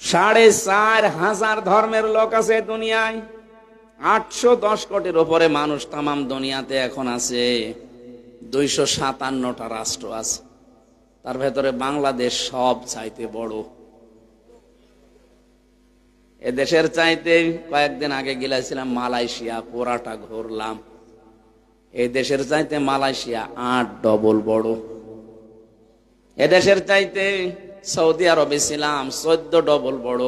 ৪৫০০০ ধর্মের লোক আছে দুনিয়ায়। ৮১০ কোটির উপরে মানুষ তামাম দুনিয়াতে এখন আছে। ২৫৭টা রাষ্ট্র আছে, তার ভেতরে বাংলাদেশ সব চাইতে বড়। এ দেশের চাইতে কয়েকদিন আগে গেছিলাম মালয়েশিয়া, পুরাটা ঘুরলাম। এই দেশের চাইতে মালয়েশিয়া ৮ ডবল বড়। এ দেশের চাইতে সৌদি আরবে ছিলাম, ১৪ ডবল বড়।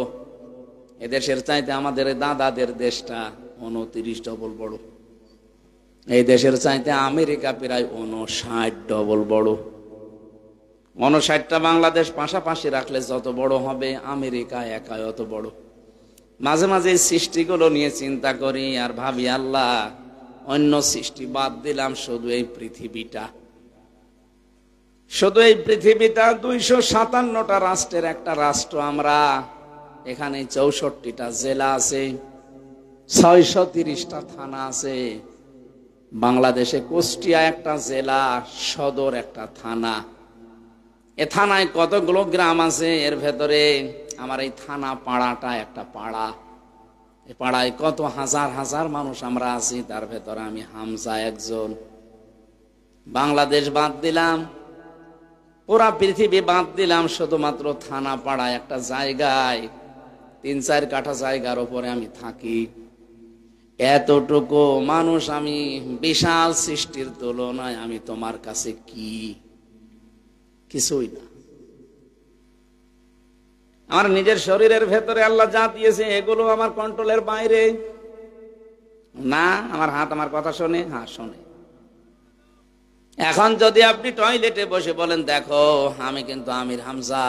এ দেশের চাইতে আমাদের দাদাদের দেশটা ২৯ ডবল বড়। এই দেশের চাইতে আমেরিকা প্রায় ৫৯ ডবল বড়। ৫৯টা বাংলাদেশ পাশাপাশি রাখলে যত বড় হবে, আমেরিকা একাই অত বড়। মাঝে মাঝে এই সৃষ্টিগুলো নিয়ে চিন্তা করি আর ভাবি, আল্লাহ অন্য সৃষ্টি বাদ দিলাম, শুধু এই পৃথিবীটা, শুধু এই পৃথিবীটা ২৫৭টা রাষ্ট্রের একটা রাষ্ট্র আমরা। এখানে ৬৪টা জেলা আছে, ৬৩০টা থানা আছে। বাংলাদেশে কুষ্টিয়া একটা জেলা, সদর একটা থানা। এ থানায় কতগুলো গ্রাম আছে, এর ভেতরে আমার এই থানা পাড়াটা একটা পাড়া। এই পাড়ায় কত হাজার হাজার মানুষ আমরা আছি, তার ভেতরে আমি হামজা একজন। বাংলাদেশ বাদ দিলাম, পুরা পৃথিবী বাদ দিলাম, শুধুমাত্র থানা পাড়ায় একটা জায়গায় ৩-৪ কাঠা জায়গার উপরে আমি থাকি। এতটুকু মানুষ আমি, বিশাল সৃষ্টির তুলনায় আমি তোমার কাছে কি? কিছুই না। আমার নিজের শরীরের ভেতরে আল্লাহ যা দিয়েছে এগুলো আমার কন্ট্রোলের বাইরে না। আমার হাত আমার কথা শোনে? হ্যাঁ, শোনে। এখন যদি আপনি টয়লেটে বসে বলেন, দেখো আমি কিন্তু আমির হামজা,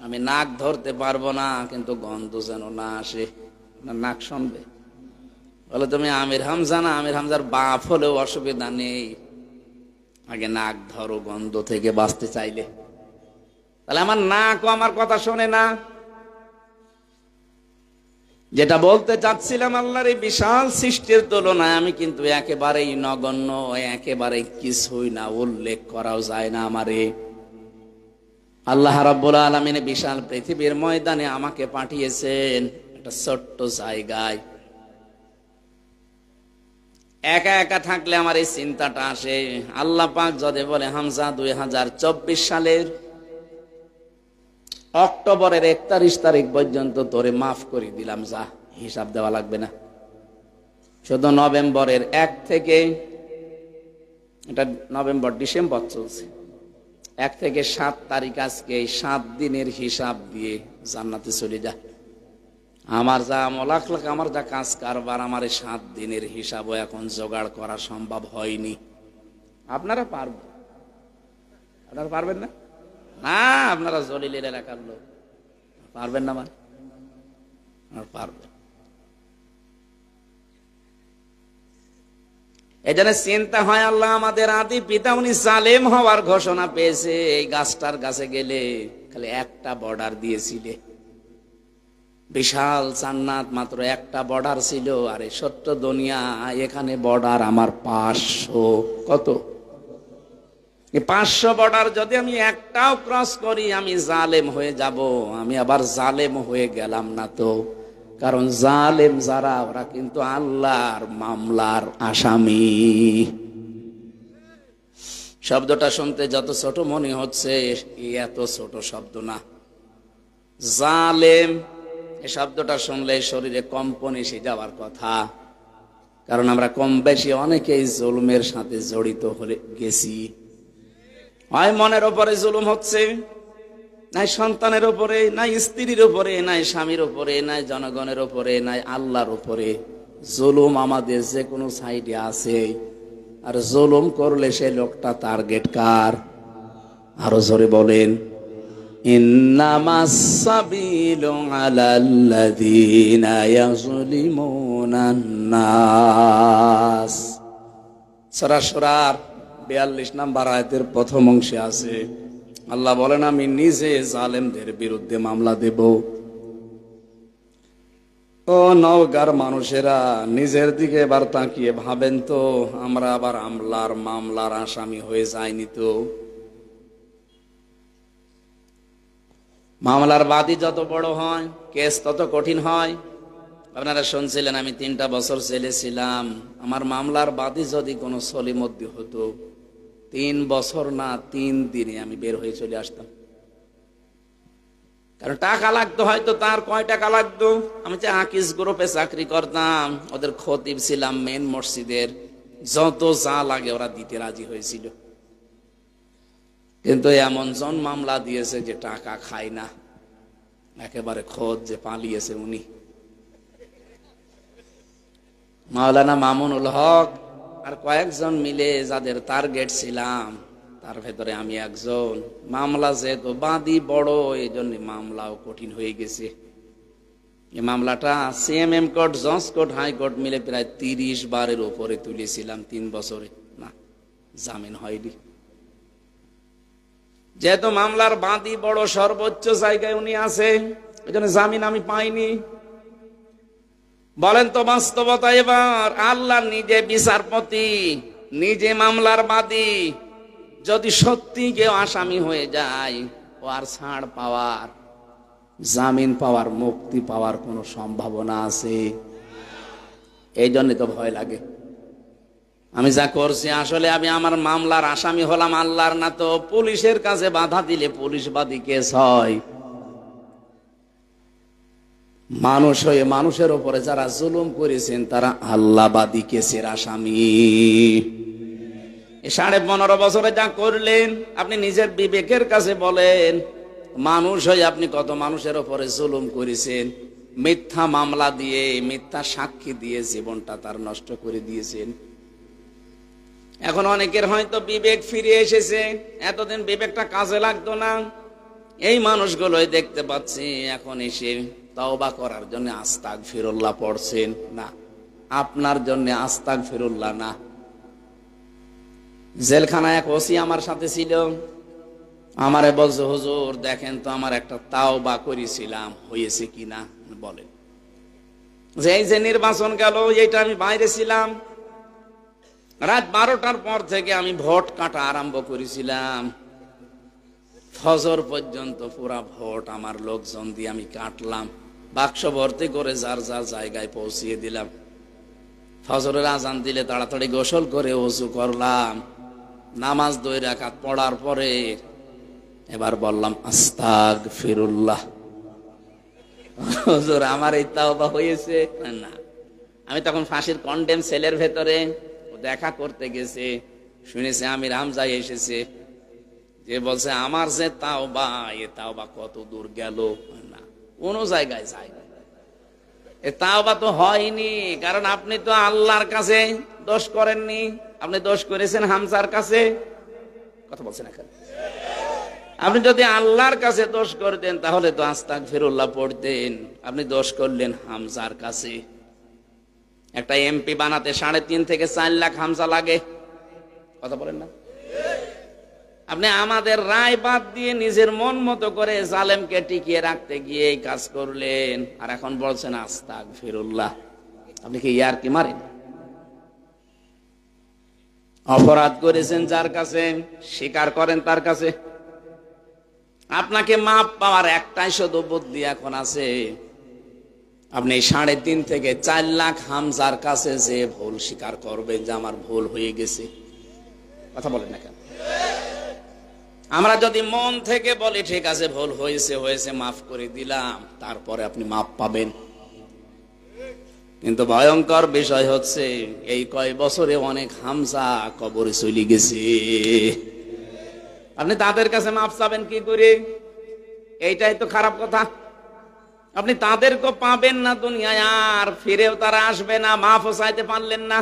আমি নাক ধরতে পারবো না, কিন্তু গন্ধ যেন না আসে, নাক শুনবে? বলে তুমি আমির হামজা না, আমির হামজার বাপ হলেও অসুবিধা নেই, আগে নাক ধরো গন্ধ থেকে বাঁচতে চাইলে। তাহলে আমার নাকও আমার কথা শোনে না। যেটা বলতে চাচ্ছিলাম, আল্লাহর এই বিশাল সৃষ্টির তুলনায় আমি কিন্তু একেবারেই নগণ্য, একেবারে কিছুই না, উল্লেখ করাও যায় না আমারে। আল্লাহ রাব্বুল আলামিন বিশাল পৃথিবীর ময়দানে আমাকে পাঠিয়েছেন একটা ছোট্ট জায়গায়। একা একা থাকলে আমার এই চিন্তাটা আসে, আল্লাহ পাক যদি বলে, হামজা ২০২৪ সালের অক্টোবরের ৩১ তারিখ পর্যন্ত তোরে মাফ করে দিলাম, যা, হিসাব দেওয়া লাগবে না। শুধু নভেম্বরের ১ থেকে, এটা নভেম্বর ডিসেম্বর চলছে, ১ থেকে ৭ তারিখ, আজকে এই ৭ দিনের হিসাব দিয়ে জান্নাতে চলে যা। আমার যা লাখ লাখ আমার যা কাজ কারবার, আমার এই ৭ দিনের হিসাবও এখন জোগাড় করা সম্ভব হয়নি। আপনারা পারবেন? আপনারা পারবেন না? না, আপনারা জলিলের এলাকার লোক, পারবেন না? মানে পারবেন। এই জন্য চিন্তা হয়, আল্লাহ আমাদের আদি পিতা উনি জালেম হওয়ার ঘোষণা পেয়েছে, এই গাছটার কাছে গেলে খালি একটা বর্ডার দিয়েছিলে, বিশাল জান্নাত, মাত্র একটা বর্ডার ছিল, আর এই ছোট্ট দুনিয়া, এখানে বর্ডার আমার 500। কত? 500 বর্ডার যদি আমি একটাও ক্রস করি আমি জালেম হয়ে যাব। আমি আবার জালেম হয়ে গেলাম না তো, কারণ জালেম যারা ওরা কিন্তু আল্লাহর মামলার আসামি। শব্দটা শুনতে যত ছোট মনে হচ্ছে, এত ছোট শব্দ না। জালেম এই শব্দটা শুনলে শরীরে কম্পন এসে যাওয়ার কথা, কারণ আমরা কম বেশি অনেকেই জুলুমের সাথে জড়িত হয়ে গেছি। হয় মনের উপরে জুলুম হচ্ছে, নাই সন্তানের উপরে, নাই স্ত্রীর উপরে, নাই স্বামীর উপরে, নাই জনগণের উপরে, নাই আল্লাহর উপরে। জুলুম আমাদের যে কোনো সাইডে আছে, আর জুলুম করলে সে লোকটা টার্গেট কার? আরো জোরে বলেন, ইন্নামাস সাবিলু আলাল্লাযীনা ইয়াযলিমুনান নাস। সূরা শুরার 42 নম্বর আয়াতের প্রথম অংশে আছে, আল্লাহ বলেন, আমি নিজে জালেমদের বিরুদ্ধে মামলা দেব। ও নওগাঁর মানুষেরা, নিজের দিকে এবার তাকিয়ে ভাবেন তো, আমরা আবার মামলার আসামি হয়ে যাইনি তো? মামলার বাদী যত বড় হয়, কেস তত কঠিন হয়। আপনারা শুনছিলেন আমি 3টা বছর জেলে ছিলাম। আমার মামলার বাদী যদি কোনো সলিমদ্দি হতো, 3 বছর না 3 দিনে আমি বের হয়ে চলে আসতাম। কারণ টাকা লাগতো, হয়তো তার কয় টাকা লাগতো। আমি যে আকিস গ্রুপে চাকরি করতাম, ওদের খতিব ছিলাম মেন মসজিদের, যত যা লাগে ওরা দিতে রাজি হয়েছিল। কিন্তু এমন জন মামলা দিয়েছে যে টাকা খায় না, একেবারে খোঁজ যে পালিয়েছে উনি। মাওলানা মামুনুল হক আর কয়েকজন মিলে যাদের টার্গেট ছিলাম, তার ভেতরে আমি একজন। মামলা যেহেতু বাদী বড়, এই জন্য মামলাও কঠিন হয়ে গেছে। এই মামলাটা সিএমএম কোর্ট, জজ কোর্ট, হাইকোর্ট মিলে প্রায় 30 বারের উপরে তুলেছিলাম 3 বছরে। না, জামিন হয়নি। যেহেতু মামলার বাদী বড়, সর্বোচ্চ জায়গায় উনি আছে, এই জন্য জামিন আমি পাইনি। বলেন তো বাস্তবতা, এবার আল্লাহ নিজে বিচারপতি, নিজে মামলার বাদী, যদি সত্যি কেউ আসামি হয়ে যায়, ও আর ছাড় পাওয়ার, জামিন পাওয়ার, মুক্তি পাওয়ার কোনো সম্ভাবনা আছে? এই জন্য তো ভয় লাগে। আমি যা করছি, আসলে আমি আমার মামলার আসামি হলাম আল্লাহর না তো পুলিশের কাছে বাধা দিলে পুলিশ বাদী কেস হয়। মানুষ হয়ে মানুষের উপরে যারা জুলুম করেছেন তারা আল্লাহবাদী কেসের আসামি। 15.5 বছরে যা করলেন, আপনি নিজের বিবেকের কাছে বলেন, মানুষ হয়ে আপনি কত মানুষের উপরে জুলুম করেছেন। মিথ্যা মামলা দিয়ে, মিথ্যা সাক্ষী দিয়ে জীবনটা তার নষ্ট করে দিয়েছেন। এখন অনেকের হয়তো বিবেক ফিরে এসেছে, এতদিন বিবেকটা কাজে লাগতো না। এই মানুষগুলোই দেখতে পাচ্ছি এখন এসে তওবা করার জন্য আস্তাগফিরুল্লাহ পড়ছেন। না, আপনার জন্য আস্তাগফিরুল্লাহ না। জেলখানায় এক ওসি আমার সাথে ছিল, আমারে বলছে, হুজুর দেখেন তো আমার একটা তাওবা করেছিলাম, হয়েছে কিনা বলেন। যে এই যে নির্বাচন গেল, এইটা আমি বাইরে ছিলাম, রাত 12টার পর থেকে আমি ভোট কাটা আরম্ভ করেছিলাম, ফজর পর্যন্ত পুরা ভোট আমার লোকজন দিয়ে আমি কাটলাম। বাক্স ভর্তি করে যার যার জায়গায় পৌঁছিয়ে দিলাম। ফজরের আজান দিলে তাড়াতাড়ি গোসল করে ওযু করলাম, নামাজ 2 রাকাত পড়ার পরে এবার বললাম আস্তাগফিরুল্লাহ। হুজুর আমার এই তাওবা হয়েছে না। আমি তখন ফাঁসির কন্ডেম সেলের ভেতরে দেখা করতে গেছে, শুনেছে আমির হামজা এসেছে, যে বলছে আমার যে তাওবা, এ তাওবা কত দূর গেল না, কোন জায়গায় যায় না। এ তাওবা তো হয়নি, কারণ আপনি তো আল্লাহর কাছে দোষ করেননি, আপনি দোষ করেছেন হামজার কাছে। কথা বলছেন এখন? আপনি যদি আল্লাহর কাছে দোষ করতেন তাহলে তো আস্তাগফিরুল্লাহ পড়তেন। আপনি দোষ করলেন হামজার কাছে। একটা এমপি বানাতে 3.5 থেকে 4 লাখ হামজা লাগে। কথা বলেন না? আপনি আমাদের রায় বাদ দিয়ে নিজের মন মতো করে জালেমকে টিকিয়ে রাখতে গিয়ে এই কাজ করলেন, আর এখন বলছেন আস্তাগফিরুল্লাহ। আপনি কি ইয়ার কি মারেন? অপরাধ করেছেন যার কাছে, স্বীকার করেন তার কাছে। আপনাকে মাপ পাওয়ার একটাই শুধু বুদ্ধি এখন আছে, আপনি 3.5 থেকে 4 লাখ হামজার কাছে যে ভুল স্বীকার করবেন যে আমার ভুল হয়ে গেছে। কথা বলেন না কেন? আমরা যদি মন থেকে বলি ঠিক আছে ভুল হয়েছে হয়েছে মাফ করে দিলাম, তারপরে আপনি মাপ পাবেন। কিন্তু ভয়ঙ্কর বিষয় হচ্ছে এই কয় বছরে অনেক হামজা কবরে চলে গেছে। আপনি তাদের কাছে মাপ চাবেন কি করে? এইটাই তো খারাপ কথা। আপনি তাদেরকে পাবেন না দুনিয়ায়, আর ফিরেও তারা আসবে না, মাফও চাইতে পারলেন না।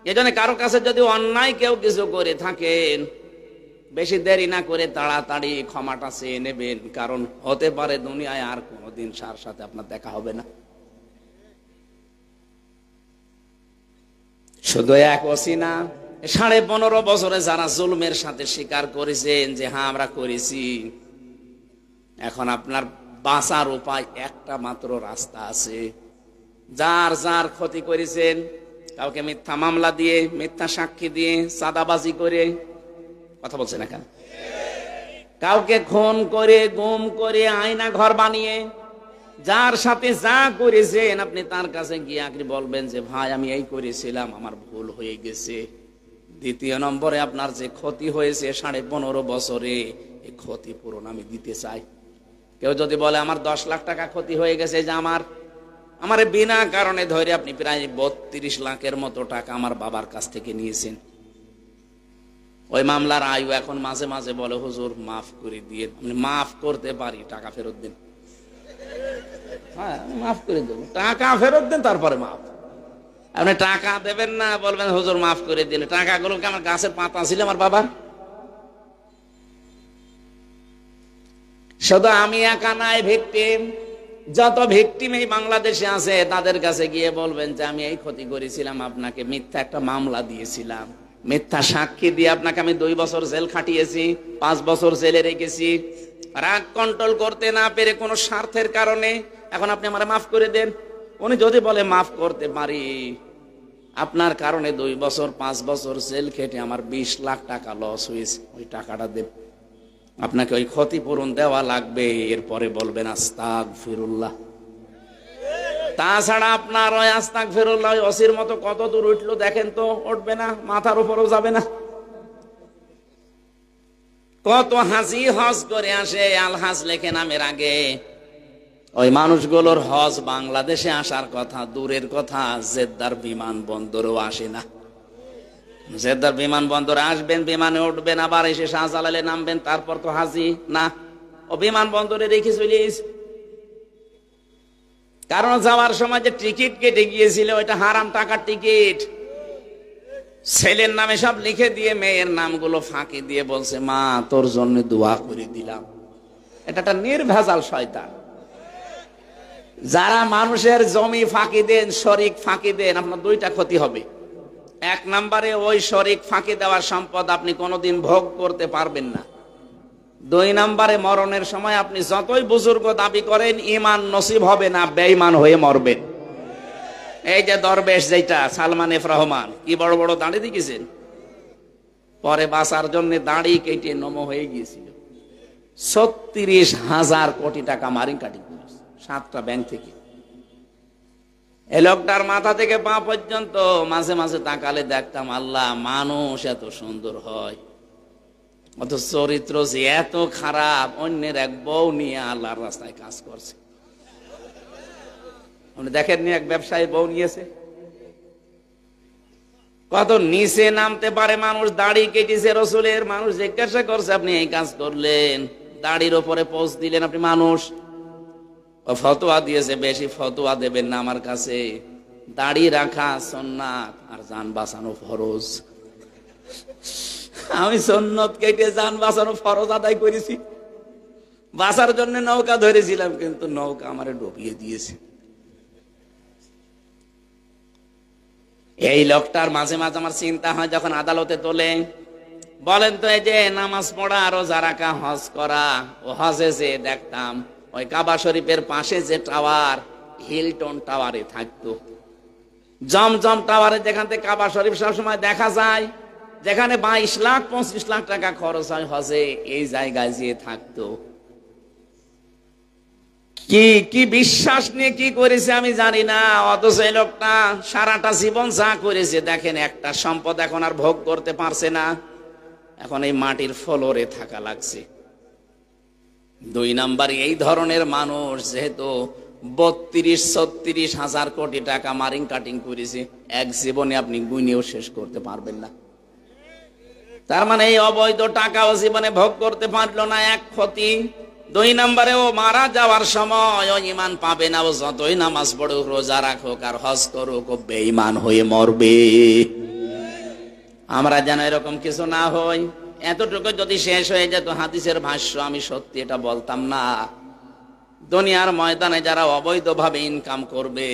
এজন্য কারো কাছে যদি অন্যায় কেউ কিছু করে থাকেন, বেশি দেরি না করে তাড়াতাড়ি ক্ষমাটা চেয়ে নেবেন, কারণ হতে পারে দুনিয়ায় আর কোনোদিন তার সাথে আপনার দেখা হবে না। শুধু এক ওসিনা 15.5 বছরে যারা জুলুমের সাথে স্বীকার করেছেন যে হ্যাঁ আমরা করেছি, এখন আপনার বাঁচার উপায় একটা মাত্র রাস্তা আছে। যার যার ক্ষতি করেছেন, কাউকে মিথ্যা মামলা দিয়ে, মিথ্যা সাক্ষী দিয়ে, চাঁদাবাজি করে, কথা বলছে না কেন, কাউকে খুন করে, গুম করে, আয়না ঘর বানিয়ে, যার সাথে যা করেছেন আপনি তার কাছে গিয়ে আপনি বলবেন যে ভাই আমি এই করেছিলাম, আমার ভুল হয়ে গেছে। দ্বিতীয় নম্বরে আপনার যে ক্ষতি হয়েছে 15.5 বছরে, এই ক্ষতিপূরণ আমি দিতে চাই। কেউ যদি বলে আমার 10 লাখ টাকা ক্ষতি হয়ে গেছে, যে আমার বিনা কারণে ধরে আপনি প্রায় 32 লাখের মতো টাকা আমার বাবার কাছ থেকে নিয়েছেন, ওই মামলার আয়ু এখন মাঝে মাঝে বলে হুজুর মাফ করে দিয়ে, আপনি মাফ করতে পারি, টাকা ফেরত দিন। হ্যাঁ মাফ করে দেবো, টাকা ফেরত দেন তারপরে মাফ। আপনি টাকা দেবেন না, বলবেন হুজুর মাফ করে দিলে। টাকাগুলোকে আমার গাছের পাতা ছিল আমার বাবার। শুধু আমি একা নাই ভিকটিম, যত ভিকটিম এই বাংলাদেশে আছে তাদের কাছে গিয়ে বলবেন যে আমি এই ক্ষতি করেছিলাম, আপনাকে মিথ্যা একটা মামলা দিয়েছিলাম, মিথ্যা সাক্ষী দিয়ে আপনাকে আমি 2 বছর জেল খাটিয়েছি, 5 বছর জেলে রেখেছি, রাগ কন্ট্রোল করতে না পেরে কোনো স্বার্থের কারণে, এখন আপনি আমারে মাফ করে দেন। উনি যদি বলে মাফ করতে পারি, আপনার কারণে 2 বছর 5 বছর জেল খেটে আমার 20 লাখ টাকা লস হয়েছে, ওই টাকাটা দেব, আপনাকে ওই ক্ষতিপূরণ দেওয়া লাগবে। এরপরে বলবেন আস্তাগফিরুল্লাহ। তাছাড়া আপনার ওই আস্তাগফিরুল্লাহ ওই অসির মতো কত দূর উঠলো দেখেন তো, উঠবে না, মাথার উপরেও যাবে না। কত হাজি হজ করে আসে, আলহাজ লেখে নামের আগে, ওই মানুষগুলোর হজ বাংলাদেশে আসার কথা দূরের কথা, জেদ্দার বিমানবন্দরেও আসে না। জেদ্দার বিমানবন্দরে আসবেন, বিমানে উঠবেন, আবার এসে শাহজালালে নামবেন, তারপর তো হাজি না, ও বিমানবন্দরে রেখে চলে এসে। কারণ যাওয়ার সময় যে টিকিট কেটে গিয়েছিল ওইটা হারাম টাকার টিকিট, ছেলের নামে সব লিখে দিয়ে মেয়ের নামগুলো ফাঁকি দিয়ে বলছে মা তোর জন্য দোয়া করে দিলাম। এটা একটা নির্ভেজাল শয়তান। যারা মানুষের জমি ফাঁকি দেন, শরিক ফাঁকি দেন, আপনার 2টা ক্ষতি হবে। 1 নম্বরে ওই শরিক ফাঁকি দেওয়ার সম্পদ আপনি কোনোদিন ভোগ করতে পারবেন না। 2 নম্বরে মরণের সময় আপনি যতই বুজুর্গ দাবি করেন, ঈমান নসিব হবে না, বেঈমান হয়ে মরবেন। এই যে দরবেশ যেটা সালমান এফ রহমান, কি বড় বড় দাঁড়ি দেখেছেন, পরে বাঁচার জন্য দাঁড়ি কেটে নম হয়ে গিয়েছিল। 36,000 কোটি টাকা মারি কাটি 7টা ব্যাংক থেকে। এই লোকটার মাথা থেকে পা পর্যন্ত মাঝে মাঝে তাকালে দেখতাম আল্লাহ, মানুষ এত সুন্দর হয়, অত চরিত্র যে এত খারাপ, অন্যের এক বউ নিয়ে আল্লাহর রাস্তায় কাজ করছে। আপনি দেখেননি এক ব্যবসায়ী বউ নিয়েছে, কত নিচে নামতে পারে মানুষ। দাড়ি কেটেছে রসুলের, মানুষ জিজ্ঞাসা করছে আপনি এই কাজ করলেন, দাড়ির ওপরে পোস্ট দিলেন আপনি, মানুষ ফতোয়া দিয়েছে বেশি ফতোয়া দেবেন না আমার কাছে, দাড়ি রাখা সুন্নাত আর জান বাঁচানো ফরজ। আমি সুন্নত কেটে জান বাঁচানো ফরজ আদায় করেছি, বাঁচার জন্য নৌকা ধরেছিলাম, কিন্তু নৌকা আমারে ডুবিয়ে দিয়েছে। এই লোকটার মাঝে মাঝে আমার চিন্তা হয়, যখন আদালতে তোলে বলেন তো, এই যে নামাজ পড়া, রোজা রাখা, হজ করা, ও হজে যে দেখতাম ওই কাবা শরীফের পাশে যে টাওয়ার, হিলটন টাওয়ারে থাকতো। জমজম টাওয়ারে, যেখান থেকে কাবা শরীফ সবসময় দেখা যায়, যেখানে 22 লাখ 25 লাখ টাকা খরচ হয় হজে, এই জায়গায় যেয়ে থাকতো। কি কি বিশ্বাস নিয়ে কি করেছে আমি জানি না, অথচ এই লোকটা সারাটা জীবন যা করেছে দেখেন, একটা সম্পদ এখন আর ভোগ করতে পারছে না, এখন এই মাটির ফ্লোরে থাকা লাগছে। 2 নাম্বার, এই ধরনের মানুষ যেহেতু 32-36 হাজার কোটি টাকা মারিং কাটিং করেছে, এক জীবনে আপনি গুনিয়েও শেষ করতে পারবেন না। তার মানে এই অবৈধ টাকাও জীবনে ভোগ করতে পারলো না, এক ক্ষতি। 2 নম্বরে, ও মারা যাওয়ার সময় ও ঈমান পাবে না, ও যতই নামাজ পড়ুক, রোজা রাখুক আর হজ করুক, ও বেঈমান হয়ে মরবে। আমরা যেন এরকম কিছু না হই। এতটুকু যদি শেষ হয়ে যেত হাদিসের ভাষ্য, আমি সত্যি এটা বলতাম না। দুনিয়ার ময়দানে যারা অবৈধভাবে ইনকাম করবে,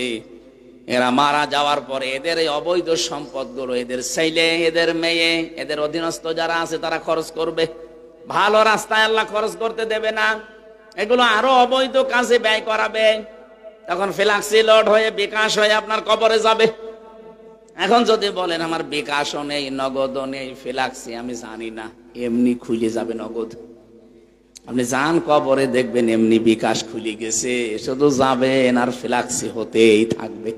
এরা মারা যাওয়ার পরে এদের এই অবৈধ সম্পদগুলো এদের ছেলে, এদের মেয়ে, এদের অধীনস্থ যারা আছে তারা খরচ করবে। ভালো রাস্তায় আল্লাহ খরচ করতে দেবে না, এগুলো আরো অবৈধ কাজে ব্যয় করাবে। তখন ফ্ল্যাক্সি লোড হয়ে, বিকাশ হয়ে আপনার কবরে যাবে। এখন যদি বলেন আমার বিকাশও নেই, নগদও নেই, ফ্ল্যাক্সি আমি জানি না, এমনি খুলে যাবে নগদ। আপনি যান কবরে, দেখবেন এমনি বিকাশ খুলে গেছে, শুধু যাবেন আর ফ্ল্যাক্সি হতেই থাকবে।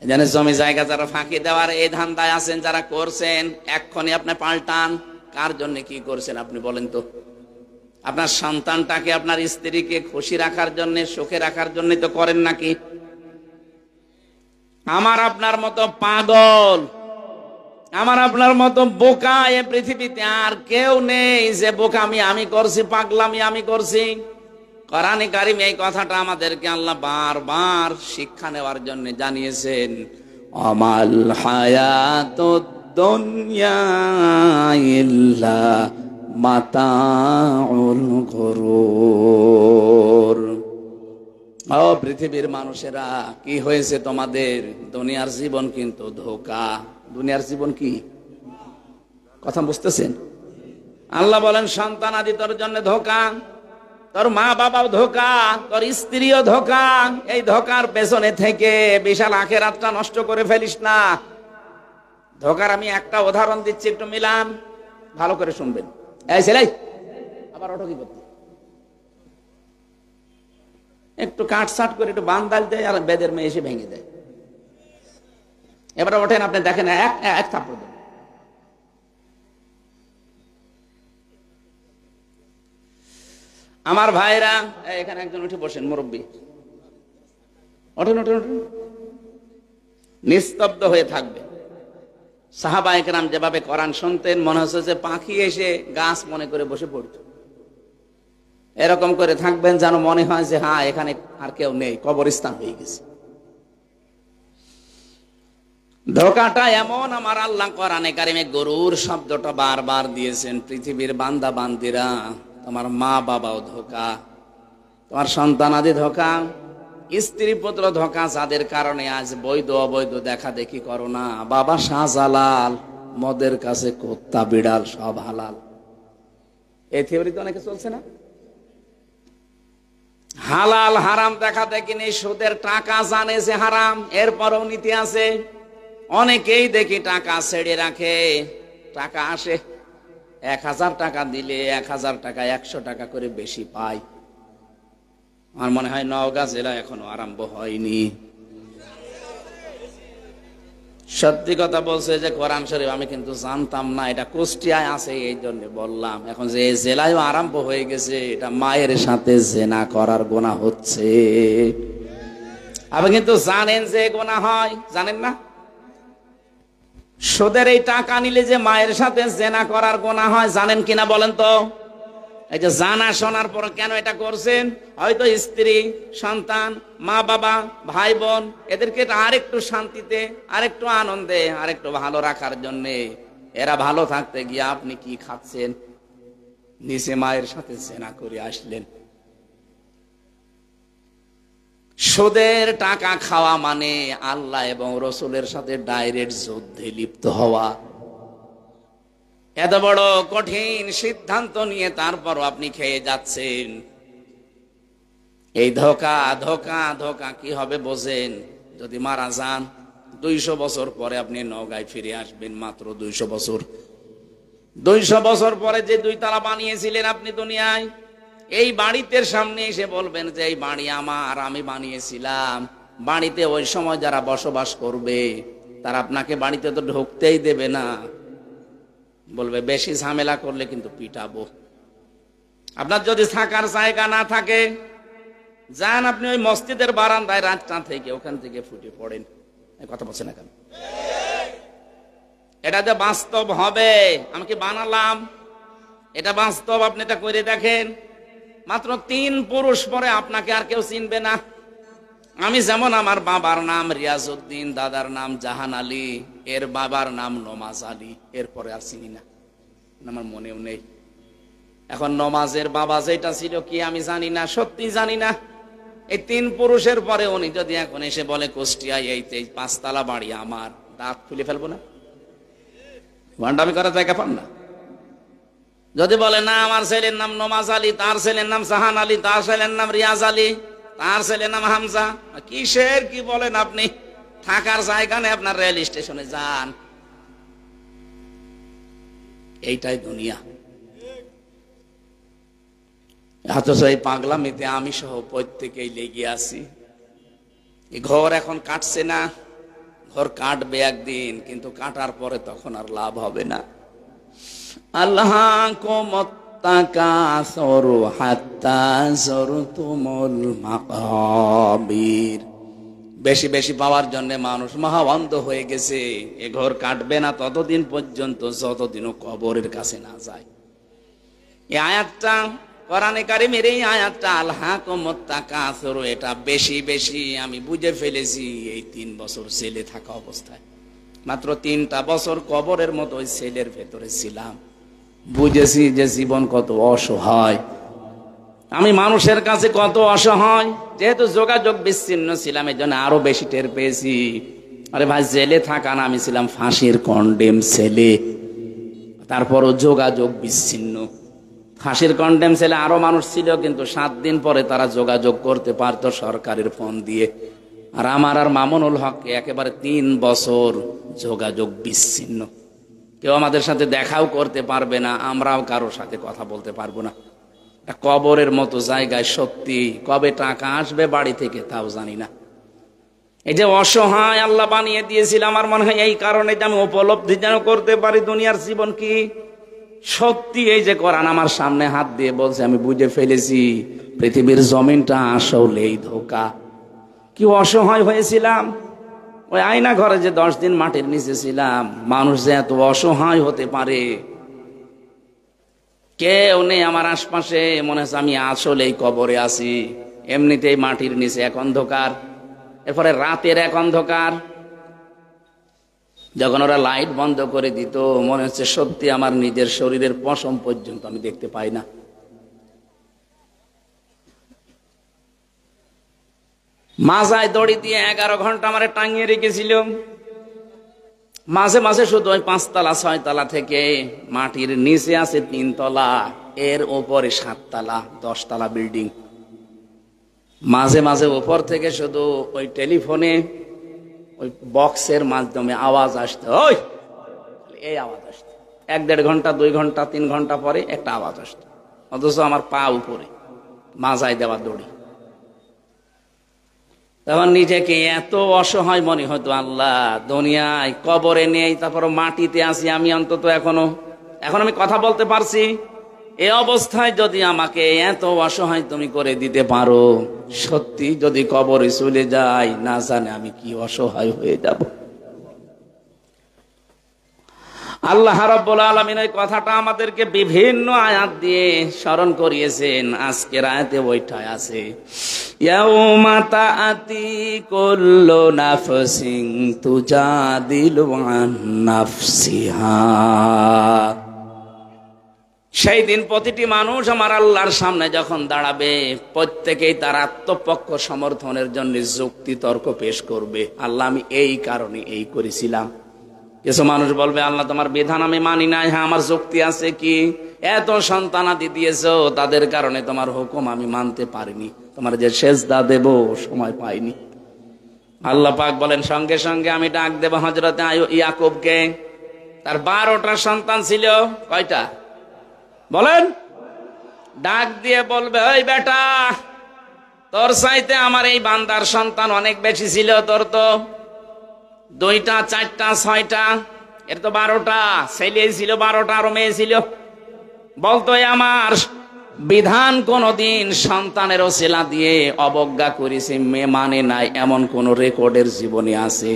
জানেন, জমি জায়গা যারা ফাঁকি দেওয়ার এই ধান্দায় আছেন, যারা করছেন, এক্ষুনি আপনি পাল্টান। কার জন্য কি করছেন আপনি বলেন তো? আপনার সন্তানটাকে, আপনার স্ত্রীকে খুশি রাখার জন্য, সুখে রাখার জন্য তো করেন নাকি? আমার আপনার মতো পাগল, আমার আপনার মতো বোকা এ পৃথিবীতে আর কেউ নেই যে বোকামি আমি করছি, পাগলামি আমি করছি। কোরআনে কারিম এই কথাটা আমাদেরকে আল্লাহ বারবার শিক্ষা নেওয়ার জন্য জানিয়েছেন। আমাল হায়াতুদ দুনিয়া ইল্লা মাতাউল গুরুর। ও পৃথিবীর মানুষেরা, কি হয়েছে তোমাদের? দুনিয়ার জীবন কিন্তু ধোঁকা। দুনিয়ার জীবন কি? কথা বুঝতেছেন? আল্লাহ বলেন, সন্তান আদি তোর জন্য ধোঁকা, তোর মা বাবাও ধোঁকা, তোর স্ত্রীও ধোঁকা। এই ধোঁকার পেছনে থেকে বিশাল আখিরাতটা নষ্ট করে ফেলিস না। ধোঁকার আমি একটা উদাহরণ দিচ্ছি, একটু মিলান, ভালো করে শুনবেন। এই ছেলে, আবার অটো কি করতে? একটু কাটসাট করে একটু বান্দাল দেয়, আর বেদের মেয়ে এসে ভেঙে দেয়। এবারে ওঠেন, আপনি দেখেন, এক থাপ্পড় দেন। আমার ভাইরা, এখানে একজন উঠে বসেন, মুরব্বী, ওঠেন ওঠেন ওঠেন, নিস্তব্ধ হয়ে থাকবে। সাহাবায়ে কেরাম যেভাবে কোরআন শুনতেন, মনে হচ্ছে যে পাখি এসে গাছ মনে করে বসে পড়ত। এরকম করে থাকবেন যেন মনে হয় যে হ্যাঁ, এখানে আর কেউ নেই, কবরস্থান হয়ে গেছে। ধোঁকাটা এমন, আমার আল্লাহ কোরআনে কারিমে গরুর শব্দটা বারবার দিয়েছেন। পৃথিবীর বান্দা বান্দিরা, তোমার মা বাবাও ধোঁকা, তোমার সন্তান আদি ধোঁকা, স্ত্রী পুত্র ধোঁকা, যাদের কারণে আজ বৈধ অবৈধ দেখা দেখি করো না। বাবা শাহজালাল, মদের কাছে কুত্তা বিড়াল সব হালাল। এই থিওরি তো অনেকে চলছে না। হালাল হারাম দেখা দেখি নেই, সুদের টাকা জানে যে হারাম, এরপরও নীতি আছে। অনেকেই দেখি টাকা ছেড়ে রাখে, টাকা আসে 1000 টাকা দিলে 1000 টাকা 100 টাকা করে বেশি পায়। আমার মনে হয় নওগাঁ জেলা এখনো আরম্ভ হয়নি। সত্যি কথা বলছে যে কোরআন শরীফ আমি কিন্তু জানতাম না, এটা কুষ্টিয়ায় আছে, এই জন্য বললাম। এখন যে জেলায়ও আরম্ভ হয়ে গেছে, এটা মায়ের সাথে জেনা করার গুনাহ হচ্ছে। আপনি কিন্তু জানেন যে গুনাহ হয়, জানেন না? সুদের এই টাকা নিলে যে মায়ের সাথে জেনা করার গুনাহ হয়, জানেন কিনা বলেন তো? এই যে জানা শোনার পর কেন এটা করছেন? হয়তো স্ত্রী, সন্তান, মা বাবা, ভাই বোন, এদেরকে আরেকটু শান্তিতে, আরেকটু আনন্দে, আরেকটু ভালো রাখার জন্য। এরা ভালো থাকতে গিয়ে আপনি কি খাচ্ছেন? নিচে মায়ের সাথে জেনা করে আসলেন। সুদের টাকা খাওয়া মানে আল্লাহ এবং রসুলের সাথে ডাইরেক্ট যুদ্ধে লিপ্ত হওয়া। এত বড় কঠিন সিদ্ধান্ত নিয়ে তারপরও আপনি খেয়ে যাচ্ছেন। এই ধোকা ধোকা ধোকা কি হবে বোঝেন? যদি মারা যান 200 বছর পরে আপনি নওগাঁয় ফিরে আসবেন, মাত্র 200 বছর। 200 বছর পরে যে 2 তালা বানিয়েছিলেন আপনি দুনিয়ায়, এই বাড়িতে সামনে এসে বলবেন যে এই বাড়ি আমার, আমি বানিয়েছিলাম। বাড়িতে ওই সময় যারা বসবাস করবে তারা আপনাকে বাড়িতে তো ঢুকতেই দেবে না, বলবে বেশি ঝামেলা করলে কিন্তু পিটাবো। আপনার যদি থাকার জায়গা না থাকে, যান আপনি ওই মসজিদের বারান্দায় রাতটা থেকে ওখান থেকে ফুটে পড়েন। কথা বলছে না কেন? এটা যে বাস্তব হবে, আমি কি বানালাম? এটা বাস্তব, আপনি এটা করে দেখেন। মাত্র 3 পুরুষ পরে আপনাকে আর কেউ চিনবে না। আমি যেমন, আমার বাবার নাম রিয়াজউদ্দিন, দাদার নাম জাহান আলী, এর বাবার নাম নমাজ আলী, এরপরে আর চিনি না, আমার মনেও নেই। এখন নমাজের বাবা যেটা ছিল কি আমি জানি না, সত্যি জানি না। এই 3 পুরুষের পরে উনি যদি এখন এসে বলে কুষ্টিয়ায় এই 5 তালা বাড়ি আমার, দাঁত খুলে ফেলবো না? ভান্ডামি করার জায়গা পান না। যদি বলে না আমার ছেলের নাম নমাজ আলী, তার ছেলের নাম জাহান আলী, তার ছেলের নাম রিয়াজ আলী, তার ছেলের নাম হামজা, কিসের কি বলেন আপনি? থাকার জায়গা নেই, আপনার রেল স্টেশনে যান। এইটাই দুনিয়া। অথচ এই পাগলামিতে আমি সহ প্রত্যেকেই লেগে আছি। এই ঘর এখন কাটছে না, ঘর কাটবে একদিন, কিন্তু কাটার পরে তখন আর লাভ হবে না। আল্লাহ বেশি বেশি পাওয়ার জন্য মানুষ মহাবন্ধ হয়ে গেছে। এ ঘর কাটবে না ততদিন পর্যন্ত যতদিনও কবরের কাছে না যায়। এই আয়াতটা কোরআনে কারিমের, এই আয়াতটা আলহাকুমুত তাকাসুর, এটা বেশি বেশি আমি বুঝে ফেলেছি এই 3 বছর ছেলে থাকা অবস্থায়। মাত্র 3টা বছর কবরের মতো ওই ছেলের ভেতরে ছিলাম, বুঝেছি যে জীবন কত অসহায়, আমি মানুষের কাছে কত অসহায়। যেহেতু যোগাযোগ বিচ্ছিন্ন ছিলাম, এই জন্য আরো বেশি টের পেয়েছি। আরে ভাই, জেলে থাকা না, আমি ছিলাম ফাঁসির কন্ডেম ছেলে, তারপরও যোগাযোগ বিচ্ছিন্ন। ফাঁসির কন্ডেম ছেলে আরো মানুষ ছিল, কিন্তু 7 দিন পরে তারা যোগাযোগ করতে পারতো সরকারের ফোন দিয়ে। আর আমার আর মামুনুল হককে একেবারে 3 বছর যোগাযোগ বিচ্ছিন্ন। কেউ আমাদের সাথে দেখাও করতে পারবে না, আমরাও কারোর সাথে কথা বলতে পারবো না। কবরের মতো জায়গায় সত্যি কবে টাকা আসবে বাড়ি থেকে তাও জানি না। এই যে অসহায় আল্লাহ বানিয়ে দিয়েছিল, আমার মনে হয় এই কারণে যে আমি উপলব্ধি যেন করতে পারি দুনিয়ার জীবন কি সত্যি। এই যে কোরআন আমার সামনে হাত দিয়ে বলছে, আমি বুঝে ফেলেছি পৃথিবীর জমিনটা আসলেই ধোঁকা। কি অসহায় হয়েছিলাম ওই আয়না ঘরে, যে 10 দিন মাটির নিচে ছিলাম। মানুষ যে এত অসহায় হতে পারে, কেউ নেই আমার আশপাশে, মনে হচ্ছে আমি আসলেই কবরে আছি। এমনিতেই মাটির নিচে এক অন্ধকার, এরপরে রাতের এক অন্ধকার। যখন ওরা লাইট বন্ধ করে দিত, মনে হচ্ছে সত্যি আমার নিজের শরীরের পশম পর্যন্ত আমি দেখতে পাই না। মাজায় দড়ি দিয়ে 11 ঘন্টা আমারে টাঙিয়ে রেখেছিল। মাঝে মাঝে শুধু ওই 5 তলা 6 তলা থেকে মাটির নিচে আছে 3 তলা, এর উপরে 7 তলা 10 তলা বিল্ডিং। মাঝে মাঝে উপর থেকে শুধু ওই টেলিফোনে ওই বক্সের মাধ্যমে আওয়াজ আসতো, ওই এই আওয়াজ আসতো। 1-1.5 ঘন্টা 2 ঘন্টা 3 ঘন্টা পরে একটা আওয়াজ আসতো, অথচ আমার পা উপরে মাজায় দেওয়া দড়ি। তখন নিজেকে এত অসহায় মনে হতো, আল্লাহ দুনিয়ায় কবরে নেই, তারপর মাটিতে আছি আমি, অন্তত এখন আমি কথা বলতে পারছি। এই অবস্থায় যদি আমাকে এত অসহায় তুমি করে দিতে পারো, সত্যি যদি কবরে চলে যাই, না জানে আমি কি অসহায় হয়ে যাব। আল্লাহ রাব্বুল আলামিন এই কথাটা আমাদেরকে বিভিন্ন আয়াত দিয়ে স্মরণ করিয়েছেন। আজকের আয়াতে ওইটাই আছে, ইয়াউমা তাআতি কুল্লু নাফসিন তুজাদিলু আন নাফসিহা। সেই দিন প্রতিটি মানুষ আমার আল্লাহর সামনে যখন দাঁড়াবে, প্রত্যেকেই তার আত্মপক্ষ সমর্থনের জন্য যুক্তি তর্ক পেশ করবে। আল্লাহ আমি এই কারণে এই করেছিলাম, কিছু মানুষ বলবে আল্লাহ তোমার বিধান আমি মানি নাই। হ্যাঁ, আমার যুক্তি আছে কি, এত সন্তানাদি দিয়েছো, তাদের কারণে তোমার হুকুম আমি মানতে পারিনি, তোমার যে সেজদা দেব সময় পাইনি। আল্লাহ পাক বলেন সঙ্গে সঙ্গে আমি ডাক দেব হযরতে ইয়াকুবকে। তার 12টা সন্তান ছিল, কয়টা বলেন? ডাক দিয়ে বলবে ওই বেটা, তোর চাইতে আমার এই বান্দার সন্তান অনেক বেশি ছিল। তোর তো 2টা 4টা 6টা, এর তো 12টা ছেলে ছিল, 12টা আরো মেয়ে ছিল। বলতো আমার বিধান কোনদিন সন্তানের ওসিলা দিয়ে অবজ্ঞা করেছে, মেয়ে মানে নাই, এমন কোন রেকর্ডের জীবনে আছে?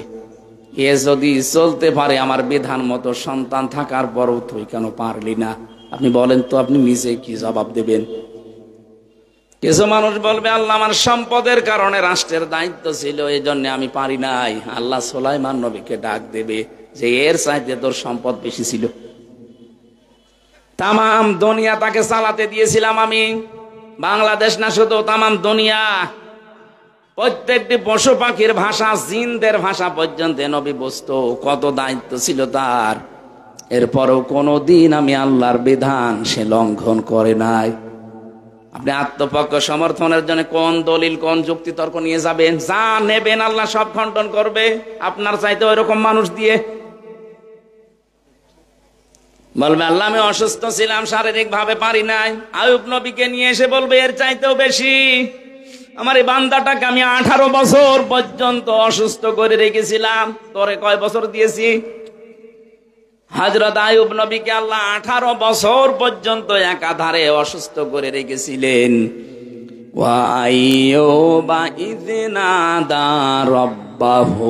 এ যদি চলতে পারে আমার বিধান মতো, সন্তান থাকার পরও তুই কেন পারলি না? আপনি বলেন তো, আপনি নিজে কি জবাব দেবেন? কিছু মানুষ বলবে আল্লাহ আমার সম্পদের কারণে রাষ্ট্রের দায়িত্ব ছিল, এই জন্য আমি পারি নাই। আল্লাহ সুলাইমান নবীকে ডাক দেবে যে এর চাইতে তোর সম্পদ বেশি ছিল, তামাম দুনিয়া তাকে চালাতে দিয়েছিলাম আমি। বাংলাদেশ না শুধু, তামাম দুনিয়া, প্রত্যেকটি পশু পাখির ভাষা, জিনদের ভাষা পর্যন্ত নবী বুঝতো, কত দায়িত্ব ছিল তার। এরপরও কোনদিন আমি আল্লাহর বিধান সে লঙ্ঘন করে নাই। আপনি আত্মপক্ষ সমর্থনের জন্য কোন দলিল, কোন যুক্তি তর্ক নিয়ে যাবেন? যা নেবেন আল্লাহ সব খণ্ডন করবে, আপনার চাইতে ওই রকম মানুষ দিয়ে। বলবে আল্লাহ আমি অসুস্থ ছিলাম, শারীরিক ভাবে পারি নাই। আইয়ুব নবীকে নিয়ে এসে বলবে এর চাইতেও বেশি, আমার এই বান্দাটাকে আমি 18 বছর পর্যন্ত অসুস্থ করে রেখেছিলাম, তোরে কয় বছর দিয়েছি? হযরত আইয়ুব নবীকে আল্লাহ 18 বছর পর্যন্ত একাধারে অসুস্থ করে রেখেছিলেন। ওয়া আইয়ুবা ইয নাদা রাব্বাহু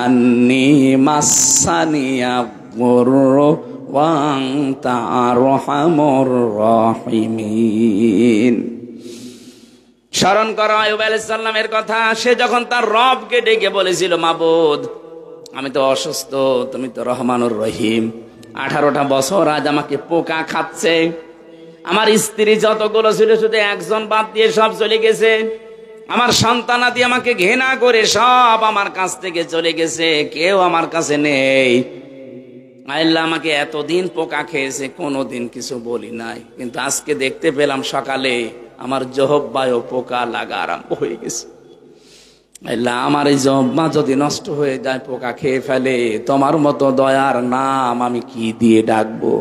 আন্নী মাসানিয়া গুররু ওয়া আনতা আরহামুর রাহিমিন। স্মরণ করো আইয়ুব আলাইহিস সালামের কথা। সে যখন তার রবকে ডেকে বলেছিল, মাবুদ আমি তো অসুস্থ, তুমি তো রহমানুর রহিম, 18টা বছর আজ আমাকে পোকা খাচ্ছে, আমার স্ত্রী যতগুলো ছিল শুধু একজন বাদ দিয়ে সব চলে গেছে, আমার সন্তানাদি আমাকে ঘৃণা করে সব আমার কাছ থেকে চলে গেছে, কেউ আমার কাছে নেই। আল্লাহ আমাকে এতদিন পোকা খেয়েছে, কোনোদিন কিছু বলি নাই, কিন্তু আজকে দেখতে পেলাম সকালে আমার জহব্বায়ও পোকা লাগা আরম্ভ হয়ে গেছে। আল্লাহ আমার এই জহব্বা যদি নষ্ট হয়ে যায়, পোকা খেয়ে ফেলে, তোমার মতো দয়ার নাম আমি কি দিয়ে ডাকবো?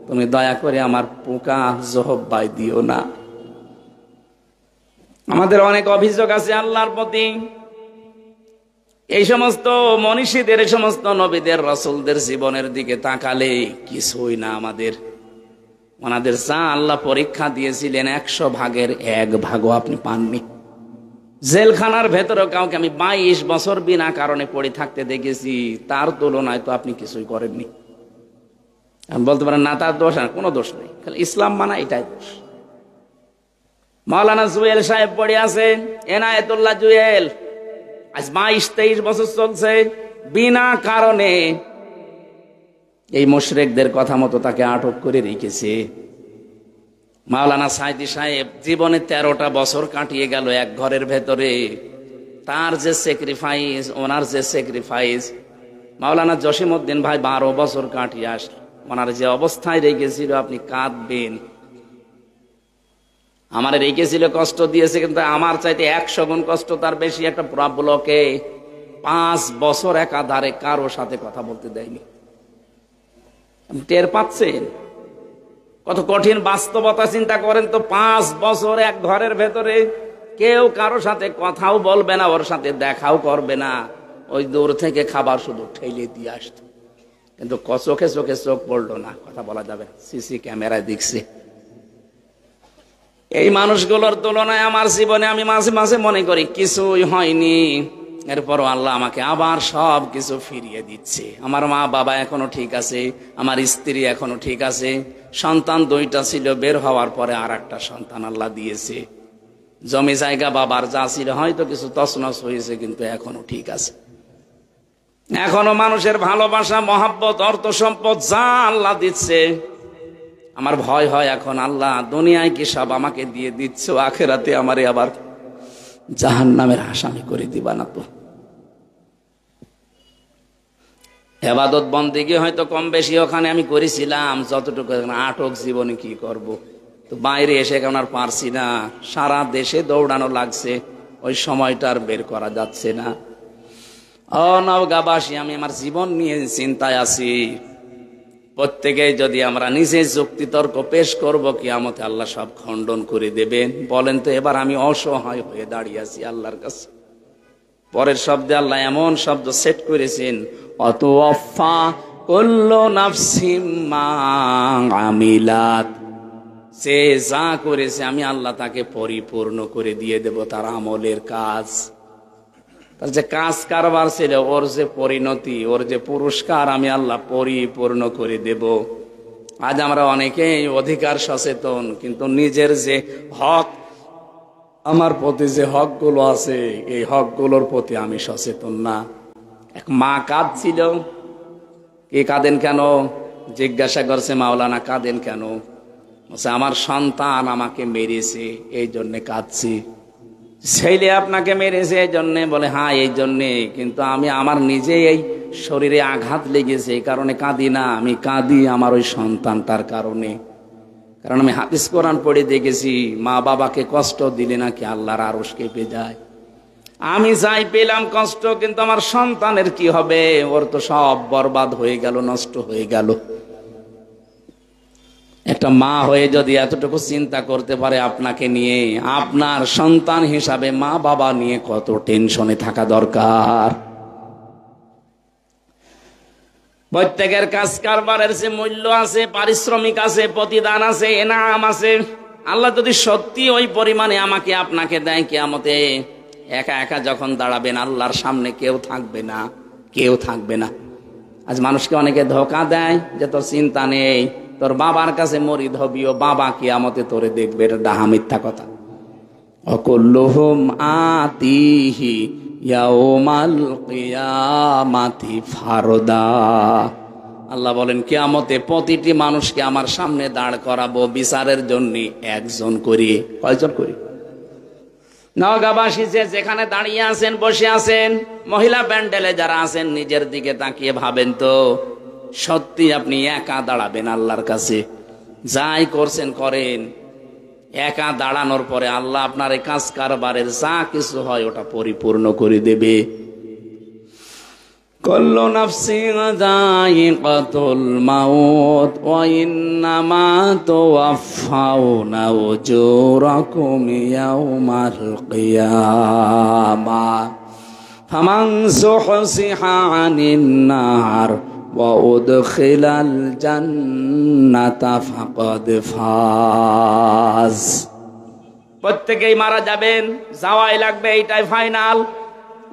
তুমি দয়া করে আমার পোকা জহব্বায় দিও না। আমাদের অনেক অভিযোগ আছে আল্লাহর প্রতি। এই সমস্ত মনীষীদের, এই সমস্ত নবীদের, রাসূলদের জীবনের দিকে তাকালে কিছুই না আমাদের। ওনাদের যা আল্লাহ পরীক্ষা দিয়েছিলেন 100 ভাগের 1 ভাগও আপনি পাননি। জেলখানার ভেতরে কাউকে আমি 22 বছর বিনা কারণে পড়ে থাকতে দেখেছি, তার তুলনায় তো আপনি কিছুই করেননি। আমি বলতে পারেন না তার দোষ, আর কোনো দোষ নেই, খালি ইসলাম মানা এটাই দোষ। মাওলানা জুয়েল সাহেব পড়ে আছে, এনায়েতুল্লাহ জুয়েল, আজ 22-23 বছর চলছে, বিনা কারণে এই মুশরিকদের কথা মতো তাকে আটক করে রেখেছে। মাওলানা সাইদি সাহেব জীবনে 13টা বছর কাটিয়ে গেল এক ঘরের ভেতরে। তার যে স্যাক্রিফাইস, ওনার যে স্যাক্রিফাইস, মাওলানা জসিমউদ্দিন ভাই 12 বছর কাটিয়ে আসল, ওনার যে অবস্থায় রেখেছিল আপনি কাঁদবেন। আমার রেখেছিল, কষ্ট দিয়েছে, কিন্তু আমার চাইতে 100 গুণ কষ্ট তার বেশি। একটা ব্লকে 5 বছর একাধারে কারো সাথে কথা বলতে দেয়নি। টের পাচ্ছেন কত কঠিন বাস্তবতা? চিন্তা করেন তো, 5 বছর এক ঘরের ভেতরে কেউ কারো সাথে কথাও বলবে না, ওর সাথে দেখাও করবে না, ওই দূর থেকে খাবার শুধু ঠেলে দিয়ে আসত। কিন্তু চোখে চোখে চোখ পড়লো না, কথা বলা যাবে, সিসি ক্যামেরায় দেখছে। এই মানুষগুলোর তুলনায় আমার জীবনে আমি মাঝে মাঝে মনে করি কিছুই হয়নি। এরপরও আল্লাহ আমাকে আবার সব কিছু ফিরিয়ে দিচ্ছে। আমার মা বাবা এখনো ঠিক আছে, আমার স্ত্রী এখনো ঠিক আছে, সন্তান 2টা ছিল, বের হওয়ার পরে আর একটা সন্তান আল্লাহ দিয়েছে। জমি জায়গা বাবার যা ছিল হয়তো কিছু তছনছ হয়েছে, কিন্তু এখনো ঠিক আছে। এখনো মানুষের ভালোবাসা, মহাব্বত, অর্থ সম্পদ যা আল্লাহ দিচ্ছে, আমার ভয় হয় এখন, আল্লাহ দুনিয়ায় কি সব আমাকে দিয়ে দিচ্ছ, আখেরাতে আমারে আবার জাহান্নামের আসামি করে দিবা না তো? এবাদত বন্দেগী হয়তো কম বেশি ওখানে আমি করেছিলাম যতটুকু, আটক জীবনে কি করব। তো বাইরে এসে এখন আর পারছি না, সারা দেশে দৌড়ানো লাগছে, ওই সময়টা আর বের করা যাচ্ছে না। ও নওগাঁবাসী, আমি আমার জীবন নিয়ে চিন্তায় আছি। প্রত্যেকেই যদি আমরা নিজে যুক্তিতর্ক পেশ করব, কিয়ামতে আল্লাহ সব খণ্ডন করে দেবেন। বলেন তো, এবার আমি অসহায় হয়ে দাঁড়িয়ে আছি আল্লাহর কাছে। পরের শব্দে আল্লাহ এমন শব্দ সেট করেছেন, অতওয়াফা কুল্লু নাফসিম মা আমিলাত, সে যা করেছে আমি আল্লাহ তাকে পরিপূর্ণ করে দিয়ে দেব তার আমলের কাজ। তার যে কাজ কারবার ছিল, ওর যে পরিণতি, ওর যে পুরস্কার আমি আল্লাহ পরিপূর্ণ করে দেব। আজ আমরা অনেকেই অধিকার সচেতন, কিন্তু নিজের যে হক, আমার প্রতি যে হকগুলো আছে, এই হকগুলোর প্রতি আমি সচেতন না। এক মা কাঁদছিল। কে কাঁদেন কেন জিজ্ঞাসা করছে মাওলানা, কাঁদেন কেন? বলছে, আমার সন্তান আমাকে মেরেছে, এই জন্যে কাঁদছি। ছেলে আপনাকে মেরেছে এই জন্যে? বলে হ্যাঁ এই জন্যে, কিন্তু আমি আমার নিজে এই শরীরে আঘাত লেগেছে, এই কারণে কাঁদি না। আমি কাঁদি আমার ওই সন্তানটার কারণে। কারণ আমি হাদিস কোরআন পড়ে দেখেছি, মা বাবাকে কষ্ট দিলে নাকি আল্লাহর আরশ কেঁপে যায়। আমি যাই পেলাম কষ্ট, কিন্তু আমার সন্তানের কি হবে? ওর তো সব বরবাদ হয়ে গেল, নষ্ট হয়ে গেল। একটা মা হয়ে যদি এতটুকু চিন্তা করতে পারে আপনাকে নিয়ে, আপনার সন্তান হিসাবে মা বাবা নিয়ে কত টেনশনে থাকা দরকার। প্রত্যেকের কাজ কারবারের যে মূল্য আছে, পারিশ্রমিক আছে, প্রতিদান আছে, এনাম আছে। আল্লাহ যদি সত্যি ওই পরিমাণে আমাকে আপনাকে দেয়, কিয়ামতে একা একা যখন দাঁড়াবেন আল্লাহর সামনে, কেউ থাকবে না, কেউ থাকবে না। আজ মানুষকে অনেকে ধোঁকা দেয় যে তোর চিন্তা নেই, তোর বাবার কাছে মরিদ হবি, ও বাবা কিয়ামতে তোরে দেখবে। এটা ডাহা মিথ্যা কথা। অকুল্লুহুম আতিহি ইয়াউমাল কিয়ামাতি ফারদা। আল্লাহ বলেন, কিয়ামতে প্রতিটি মানুষকে আমার সামনে দাঁড় করাবো বিচারের জন্য, একজন করি। কয়জন করি? নওগাঁবাসী যে যেখানে দাঁড়িয়ে আছেন, বসে আছেন, মহিলা প্যান্ডেলে যারা আছেন, নিজের দিকে তাকিয়ে ভাবেন তো, সত্যি আপনি একা দাঁড়াবেন আল্লাহর কাছে? যাই করছেন করেন, একা দাঁড়ানোর পরে আল্লাহ আপনার এই কাজ কারবারের যা কিছু হয় ওটা পরিপূর্ণ করে দেবে। কুল্লু নাফসিন যায়িকাতুল মাউত ওয়া ইন্নামা তুওয়াফাউনা উজুরাকুম ইয়াউমাল কিয়ামাহ ফামান যুহজিহা আনিন নার ওয়া উদখিলাল জান্নাতা ফাকাদ ফাজ। প্রত্যেকেই মারা যাবেন, যাওয়াই লাগবে, এইটাই ফাইনাল।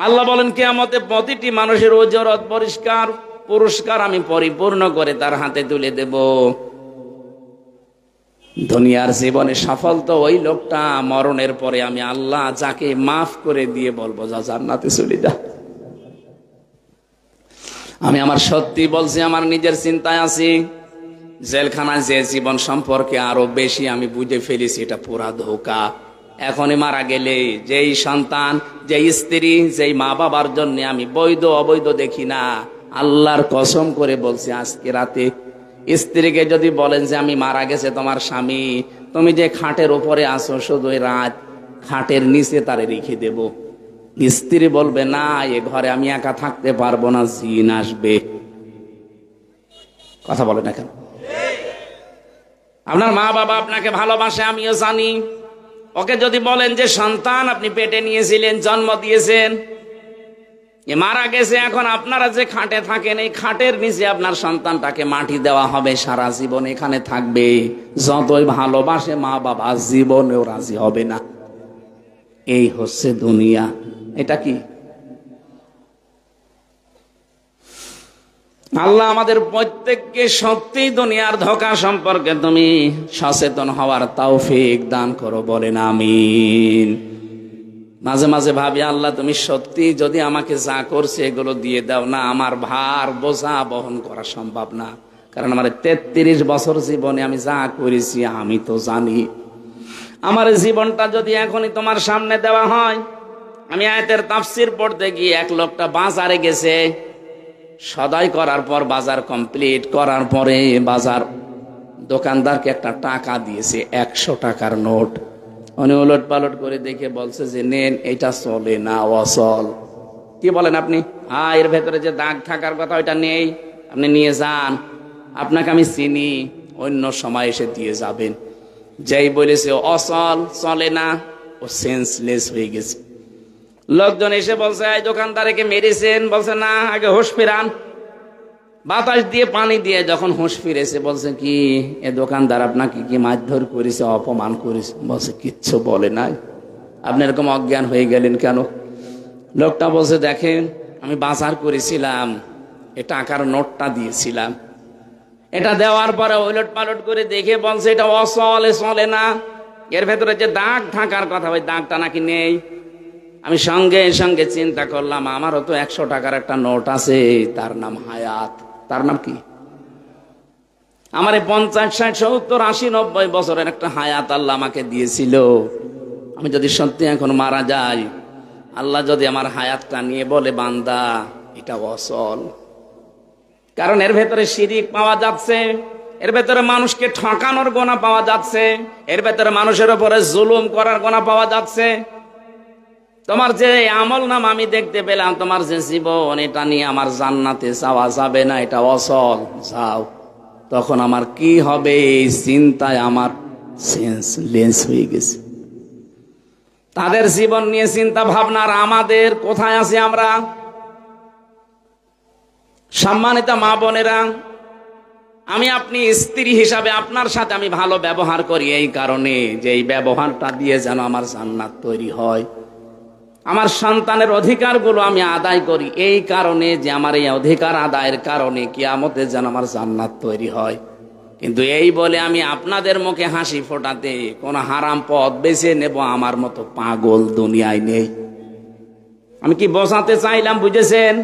আল্লাহ বলেন, কিয়ামতে প্রতিটি মানুষের ওজরত পরিষ্কার, পুরস্কার আমি পরিপূর্ণ করে তার হাতে তুলে দেব। দুনিয়ার জীবনে সফল তো ওই লোকটা, মরণের পরে আমি আল্লাহ যাকে মাফ করে দিয়ে বলবো, যা জান্নাতে চলে যা। আমি আমার সত্যি বলছি, আমার নিজের চিন্তায় আছি। জেলখানায় যে জীবন সম্পর্কে আরো বেশি আমি বুঝে ফেলেছি, এটা পুরা ধোঁকা। এখনই মারা গেলে যেই সন্তান, যেই স্ত্রী, যেই মা বাবার জন্য আমি বৈধ অবৈধ দেখি না, আল্লাহর কসম করে বলছি, আজকে রাতে স্ত্রীকে যদি বলেন যে আমি মারা গেছে তোমার স্বামী, তুমি যে খাটের উপরে আসো, শুধু রাত খাটের নিচে তারে রেখে দেব। স্ত্রী বলবে না, এ ঘরে আমি একা থাকতে পারবো না, জিন আসবে। কথা বলে না কেন? আপনার মা বাবা আপনাকে ভালোবাসে, আমিও জানি। ওকে যদি বলেন যে সন্তান আপনি পেটে নিয়েছিলেন, জন্ম দিয়েছেন, এ মারা গেছে, এখন আপনারা যে খাটে থাকেন, এই খাটের নিচে আপনার সন্তানটাকে মাটি দেওয়া হবে, সারা জীবন এখানে থাকবে। যতই ভালোবাসে মা বাবা, জীবনেও রাজি হবে না। এই হচ্ছে দুনিয়া। এটা কি? আল্লাহ আমাদের প্রত্যেককে সত্যি দুনিয়ার ধোঁকা সম্পর্কে তুমি সচেতন হওয়ার তৌফিক দান করো, বলেন আমিন। মাঝে মাঝে ভাবি, আল্লাহ তুমি সত্যি যদি আমাকে যা করছে এগুলো দিয়ে দাও না, আমার ভার বোঝা বহন করা সম্ভব না। কারণ আমার 33 বছর জীবনে আমি যা করেছি আমি তো জানি। আমার জীবনটা যদি এখনই তোমার সামনে দেওয়া হয়, আমি আয়াতের তাফসীর পড়তে গিয়ে এক লোকটা বাজারে গেছে, সদাই করার পর বাজার কমপ্লিট করার পরে বাজার দোকানদারকে একটা টাকা দিয়েছে, 100 টাকার নোট। উনি উলট পালট করে দেখে বলছে যে নেন, এটা চলে না, অচল। কি বলেন আপনি? এর ভেতরে যে দাগ থাকার কথা ওইটা নেই, আপনি নিয়ে যান, আপনাকে আমি চিনি, অন্য সময় এসে দিয়ে যাবেন। যেই বলেছে অচল, চলে না, ও সেন্সলেস হয়ে গেছে। লোকজন এসে বলছে এই দোকানদারকে মেরেছেন, বলছে না, আগে হুঁশ ফিরান। বাতাস দিয়ে পানি দিয়ে যখন হুঁশ ফিরেছে বলছে কি এ দোকানদার আপনাকে কি মারধর করেছে, অপমান করেছে? বলছে কিচ্ছু বলে নাই। আপনি এরকম অজ্ঞান হয়ে গেলেন কেন? লোকটা বলছে দেখেন, আমি বাজার করেছিলাম, এ টাকার নোটটা দিয়েছিলাম, এটা দেওয়ার পরে ওলট পালট করে দেখে বলছে এটা অচল, চলে না, এর ভেতরে যে দাগ থাকার কথা ওই দাগটা নাকি নেই। আমি সঙ্গে সঙ্গে চিন্তা করলাম আমারও তো 100 টাকার একটা নোট আছে, তার নাম হায়াত। তার নাম কি? আমার 50, 60, 70, 80, 90 বছরের একটা হায়াত আল্লাহ আমাকে দিয়েছিল। আমি যদি সত্যি এখন মারা যাই, আল্লাহ যদি আমার হায়াতটা নিয়ে বলে বান্দা এটা অচল, কারণ এর ভেতরে শিরিক পাওয়া যাচ্ছে, এর ভেতরে মানুষকে ঠকানোর গোনা পাওয়া যাচ্ছে, এর ভেতরে মানুষের উপরে জুলুম করার গোনা পাওয়া যাচ্ছে। তোমার যে আমল নাম আমি দেখতে পেলাম, তোমার যে জীবন, এটা নিয়ে আমার জান্নাতে যাওয়া যাবে না, এটা অচল, যাও। তখন আমার কি হবে এই চিন্তায় আমার সেন্সলেস হয়ে গেছে। তাদের জীবন নিয়ে চিন্তা ভাবনা, আর আমাদের কোথায় আছি আমরা? সম্মানিত মা বোনেরা, আমি আপনি স্ত্রী হিসাবে আপনার সাথে আমি ভালো ব্যবহার করি এই কারণে যে এই ব্যবহারটা দিয়ে যেন আমার জান্নাত তৈরি হয়। আমার সন্তানের অধিকারগুলো আমি আদায় করি এই কারণে যে আমার এই অধিকার আদায়ের কারণে কিয়ামতে যেন আমার জান্নাত তৈরি হয়। কিন্তু এই বলে আমি আপনাদের মুখে হাসি ফোটাতে কোন হারাম পথ বেছে নেব আমার মতো পাগল দুনিয়ায় নেই। আমি কি বোঝাতে চাইলাম বুঝেছেন?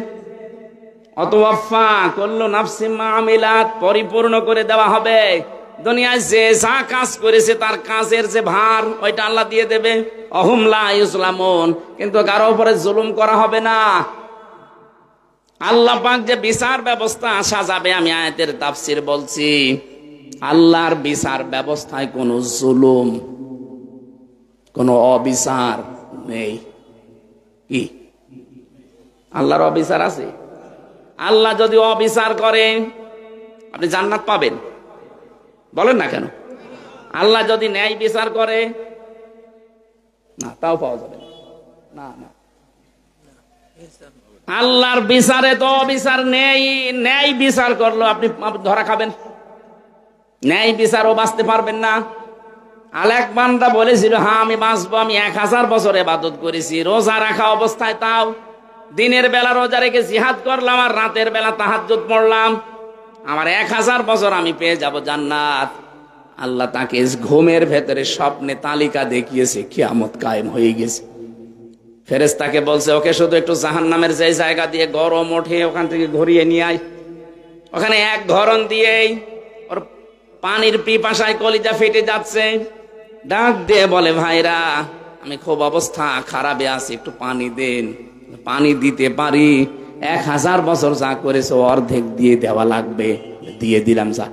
অতওয়াফা কুল্লু নাফসিন মা আমিলাত, পরিপূর্ণ করে দেওয়া হবে। দুনিয়ায় যে যা কাজ করেছে তার কাজের যে ভার ওইটা আল্লাহ দিয়ে দেবে। অহুম লা ইউসলামুন, কিন্তু কারো উপরে জুলুম করা হবে না। আল্লাহ পাক যে বিচার ব্যবস্থা সাজাবে, আমি আয়াতের তাফসীর বলছি, আল্লাহর বিচার ব্যবস্থায় কোনো জুলুম, কোনো অবিচার নেই। কি আল্লাহর অবিচার আছে? আল্লাহ যদি অবিচার করে আপনি জান্নাত পাবেন? বলেন না কেন? আল্লাহ যদি ন্যায় বিচার করে না, তাও পাওয়া যাবে না। না, আল্লাহর বিচারে তো অবিচার নেই। ন্যায় বিচার করলো আপনি ধরা খাবেন, ন্যায় বিচারও বাঁচতে পারবেন না। আলেক বান্দা বলেছিল হ্যাঁ আমি বাঁচবো, আমি 1000 বছর ইবাদত করেছি, রোজা রাখা অবস্থায়, তাও দিনের বেলা রোজা রেখে জিহাদ করলাম আর রাতের বেলা তাহাজ্জুদ পড়লাম, আমার 1000 বছর আমি পেয়ে যাব জান্নাত। আল্লাহ তাকে ঘুমের ভেতরে স্বপ্নে তালিকা দেখিয়েছে, কিয়ামত কায়েম হয়ে গেছে। ফেরেশতাকে বলছে ওকে শুধু একটু জাহান্নামের যে জায়গা দিয়ে গরম ওঠে ওখান থেকে ঘুরিয়ে নিয়ে আয়। ওখানে এক ধরন দিয়েই ওর পানির পিপাসায় কলিজা ফেটে যাচ্ছে। ডাক দিয়ে বলে ভাইরা আমি খুব অবস্থা খারাপে আছি, একটু পানি দেন। পানি দিতে পারি, 1000 বছর যা করেছে অর্ধেক দিয়ে দেওয়া লাগবে। দিয়ে দিলাম। যা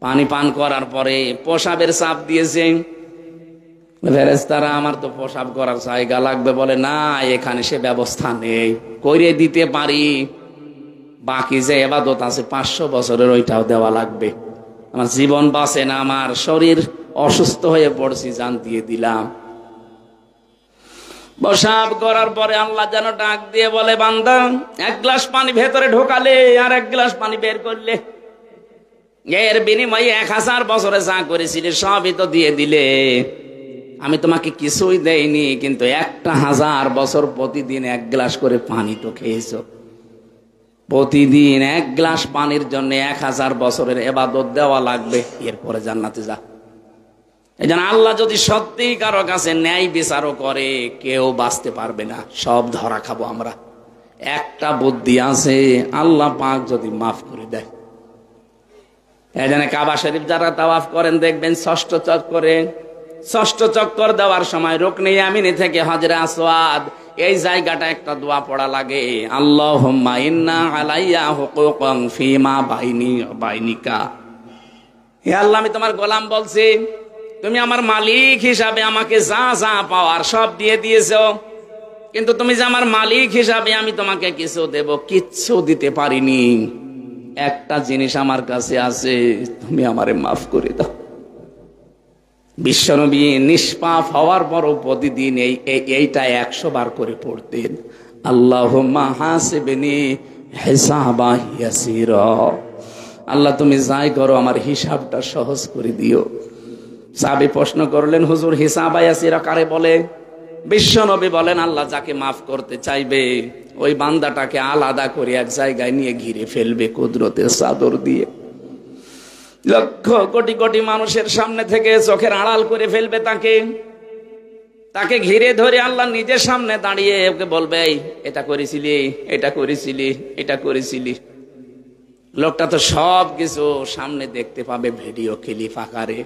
পানি পান করার পরে পেশাবের চাপ দিয়েছে। ফেরেশতারা আমার তো পেশাব করার জায়গা লাগবে, বলে না এখানে সে ব্যবস্থা নেই, করে দিতে পারি, বাকি যে ইবাদত আছে 500 বছরের ওইটাও দেওয়া লাগবে। আমার জীবন বাঁচে না, আমার শরীর অসুস্থ হয়ে পড়ছি, জান দিয়ে দিলাম। পেশাব করার পরে আল্লাহ যেন ডাক দিয়ে বলে বান্দা 1 গ্লাস পানি ভেতরে ঢোকালে আর 1 গ্লাস পানি বের করলে, এর বিনিময়ে 1000 বছরে যা করেছিলে সবই তো দিয়ে দিলে। আমি তোমাকে কিছুই দেইনি, কিন্তু 1000 বছর প্রতিদিন 1 গ্লাস করে পানি তো খেয়েছো। প্রতিদিন 1 গ্লাস পানির জন্য 1000 বছরের ইবাদত দেওয়া লাগবে, এরপরে জান্নাতে যা। এই জন্য আল্লাহ যদি সত্যি কারো কাছে ন্যায় বিচারও করে কেউ বাঁচতে পারবে না, সব ধরা খাবো আমরা। একটা বুদ্ধি আছে, আল্লাহ পাক যদি মাফ করে দেয়। এই জন্য কাবা শরীফ যারা তাওয়াফ করেন দেখবেন 6ষ্ঠ চক্করে ষষ্ঠ চক্কর দেওয়ার সময় রুকনে ইয়ামিনী থেকে হজরে আসওয়াদ এই জায়গাটা একটা দোয়া পড়া লাগে, আল্লাহুম্মা ইন্না আলাইয়া হুকুকান ফীমা বাইনি ওয়া বাইনিকা। হে আল্লাহ, আমি তোমার গোলাম বলছি, তুমি আমার মালিক হিসাবে আমাকে যা যা পাওয়ার সব দিয়ে দিয়েছো, কিন্তু তুমি যে আমার মালিক হিসাবে আমি তোমাকে কিছু দেব, কিচ্ছু দিতে পারিনি। একটা জিনিস আমার কাছে আছে, তুমি আমারে মাফ করে দাও। বিশ্বনবী নিষ্পাপ হওয়ার পরও প্রতিদিন এইটা 100 বার করে পড়তেন, আল্লাহুম্মা হাসিবনি হিসাবান ইয়াসীরা। আল্লাহ তুমি যাই করো আমার হিসাবটা সহজ করে দিও। সাহাবী প্রশ্ন করলেন, হুজুর হিসাবা ইয়াসীরা কারে বলে? বিশ্বনবী বলেন, আল্লাহ যাকে মাফ করতে চাইবে ওই বান্দাটাকে আলাদা করে এক জায়গায় নিয়ে ঘিরে ফেলবে কুদরতের চাদর দিয়ে। লক্ষ কোটি কোটি মানুষের সামনে থেকে চোখের আড়াল করে ফেলবে তাকে ঘিরে ধরে আল্লাহ নিজের সামনে দাঁড়িয়ে ওকে বলবে, এটা করেছিলি, এটা করেছিলি, এটা করেছিলি। লোকটা তো সব কিছু সামনে দেখতে পাবে ভিডিও ক্লিপ আকারে।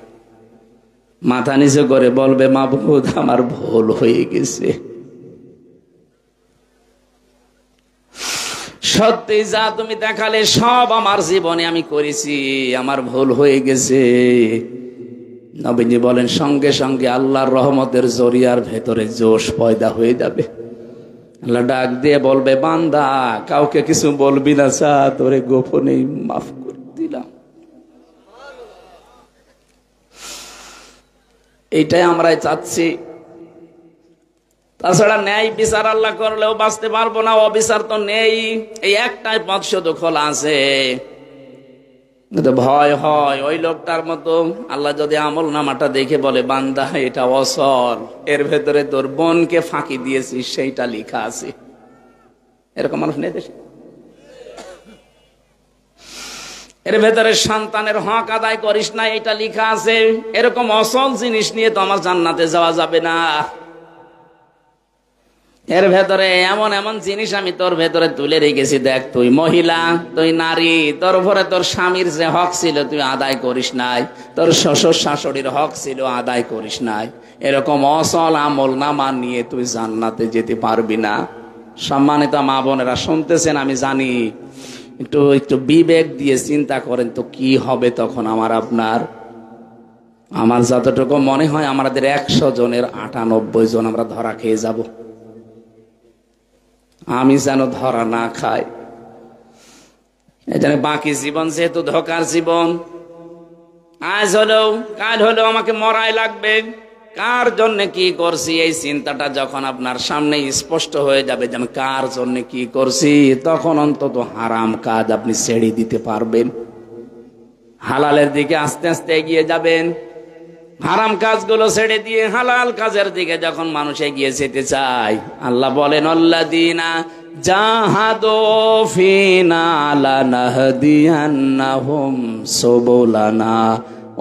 মাথা নিচু করে বলবে, মাবুদ আমার ভুল হয়ে গেছে। সত্যি যা তুমি দেখালে সব আমার জীবনে আমি করেছি, আমার ভুল হয়ে গেছে। নবীজি বলেন, সঙ্গে সঙ্গে আল্লাহর রহমতের জরিয়ার ভেতরে জোশ পয়দা হয়ে যাবে। আল্লাহ ডাক দিয়ে বলবে, বান্দা কাউকে কিছু বলবি না, চা তোরে গোপনে মাফ করে দিলাম। এইটাই আমরাই চাচ্ছি। তাছাড়া ন্যায় বিচার আল্লাহ করলেও বাঁচতে পারবো না, অবিচার তো নেই। এই একটাই পথ শুধু খোলা আছে। ভয় হয় ওই লোকটার মতো, আল্লাহ যদি আমল নামাটা দেখে বলে, বান্দা এটা অসল, এর ভেতরে তোর বোনকে ফাঁকি দিয়েছিস সেইটা লেখা আছে। এরকম মানুষ নেই দেশে। এর ভেতরে সন্তানের হক আদায় করিস না, এটা লেখা আছে। এরকম অসল জিনিস নিয়ে তো আমার জান্নাতে যাওয়া যাবে না। এর ভেতরে এমন এমন জিনিস আমি তোর ভেতরে তুলে রেখেছি, দেখ তুই মহিলা, তুই নারী, তোর উপরে তোর স্বামীর যে হক ছিল তুই আদায় করিস নাই, তোর শ্বশুর শাশুড়ির হক ছিল আদায় করিস নাই। এরকম অসল আমল নামা নিয়ে তুই জান্নাতে যেতে পারবি না। সম্মানিত মা বোনেরা শুনতেছেন, আমি জানি, একটু বিবেক দিয়ে চিন্তা করেন তো কি হবে তখন আমার যতটুকু মনে হয় আমাদের 100 জনের 98 জন আমরা ধরা খেয়ে যাব। আমি যেন ধরা না খাই। এজন্য বাকি জীবন যেহেতু ধোকার জীবন, আজ হলেও কাল হলেও আমাকে মরাই লাগবে। কার জন্য কি করছি এই চিন্তাটা যখন আপনার সামনে স্পষ্ট হয়ে যাবে যে আমি কার জন্য কি করছি, তখন অন্তত হারাম কাজ আপনি ছেড়ে দিতে পারবেন। হালালের দিকে আস্তে আস্তে এগিয়ে যাবেন। হারাম কাজগুলো ছেড়ে দিয়ে হালাল কাজের দিকে যখন মানুষ এগিয়ে যেতে চায়, আল্লাহ বলেন, আল্লাযীনা জাহাদু ফীনা লানাহদিয়ান্নাহুম সুবুলানা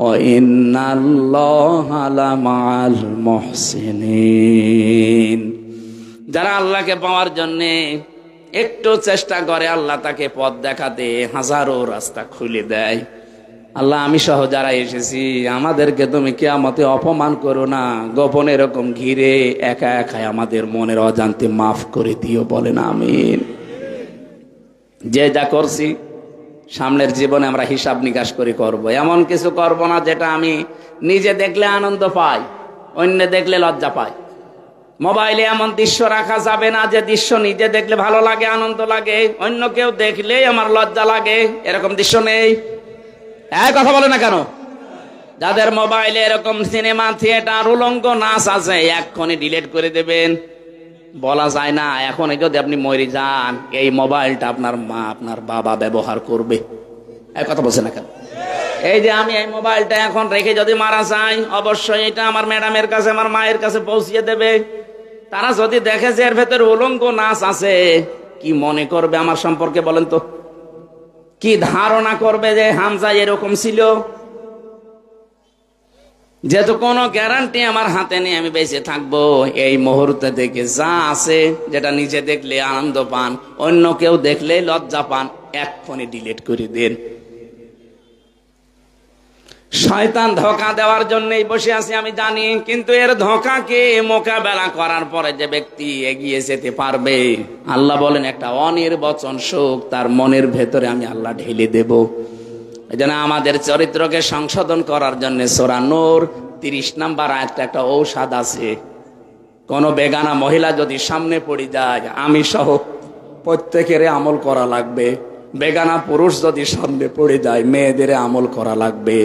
ওয়া ইন্নাল্লাহা লামাআল মুহসিনিন। যারা আল্লাহকে পাওয়ার জন্য একটু চেষ্টা করে, আল্লাহ তাকে পথ দেখাতে হাজারো রাস্তা খুলে দেয়। আল্লাহ আমি সহ যারা এসেছি আমাদেরকে তুমি কিয়ামতে অপমান করো না, গোপনে এরকম ঘিরে একা একাই আমাদের মনের অজান্তে মাফ করে দিও, বলেন আমিন। যে যা করছি সামনের জীবনে আমরা হিসাব নিকাশ করে করব। এমন কিছু করব না যেটা আমি নিজে দেখলে আনন্দ পাই, অন্য দেখলে লজ্জা পাই। মোবাইলে এমন দৃশ্য রাখা যাবে না যে দৃশ্য নিজে দেখলে ভালো লাগে, আনন্দ লাগে, অন্য কেউ দেখলেই আমার লজ্জা লাগে। এরকম দৃশ্য নেই। কথা বলে না কেন? যাদের মোবাইলে এরকম সিনেমা, থিয়েটার, উলঙ্গ নাচ আছে এক্ষুনি ডিলিট করে দেবেন। বলা যায় না এখন যদি আপনি মরে যান এই মোবাইলটা আপনার মা আপনার বাবা ব্যবহার করবে। কথা বলছে না কেন? এই যে আমি এই মোবাইলটা এখন রেখে যদি মারা যাই, অবশ্যই এটা আমার ম্যাডামের কাছে, আমার মায়ের কাছে পৌঁছিয়ে দেবে। তারা যদি দেখে যে এর ভেতরে উলঙ্গ নাচ আছে, কি মনে করবে আমার সম্পর্কে বলেন তো? কি ধারণা করবে যে হামজা এরকম ছিল? যেহেতু কোনো গ্যারান্টি আমার হাতে নেই আমি বেঁচে থাকবো, এই মুহূর্তে থেকে যা আছে, যেটা নিজে দেখলে আনন্দ পান, অন্য কেউ দেখলে লজ্জা পান, এক্ষুনি ডিলিট করে দেন। শয়তান ধোঁকা দেওয়ার জন্যই বসে আছি আমি জানি, কিন্তু এর ধোঁকাকে মোকাবেলা করার পরে যে ব্যক্তি এগিয়ে যেতে পারবে, আল্লাহ বলেন একটা অনির্বচন সুখ তার মনের ভেতরে আমি আল্লাহ ঢেলে দেব। এই জন্য আমাদের চরিত্রকে সংশোধন করার জন্য সূরা নূর 30 নম্বর আয়াতে একটা ঔষধ আছে। কোন বেগানা মহিলা যদি সামনে পড়ে যায়, আমি সহ প্রত্যেকের আমল করা লাগবে। বেগানা পুরুষ যদি সামনে পড়ে যায়, মেয়েদের আমল করা লাগবে।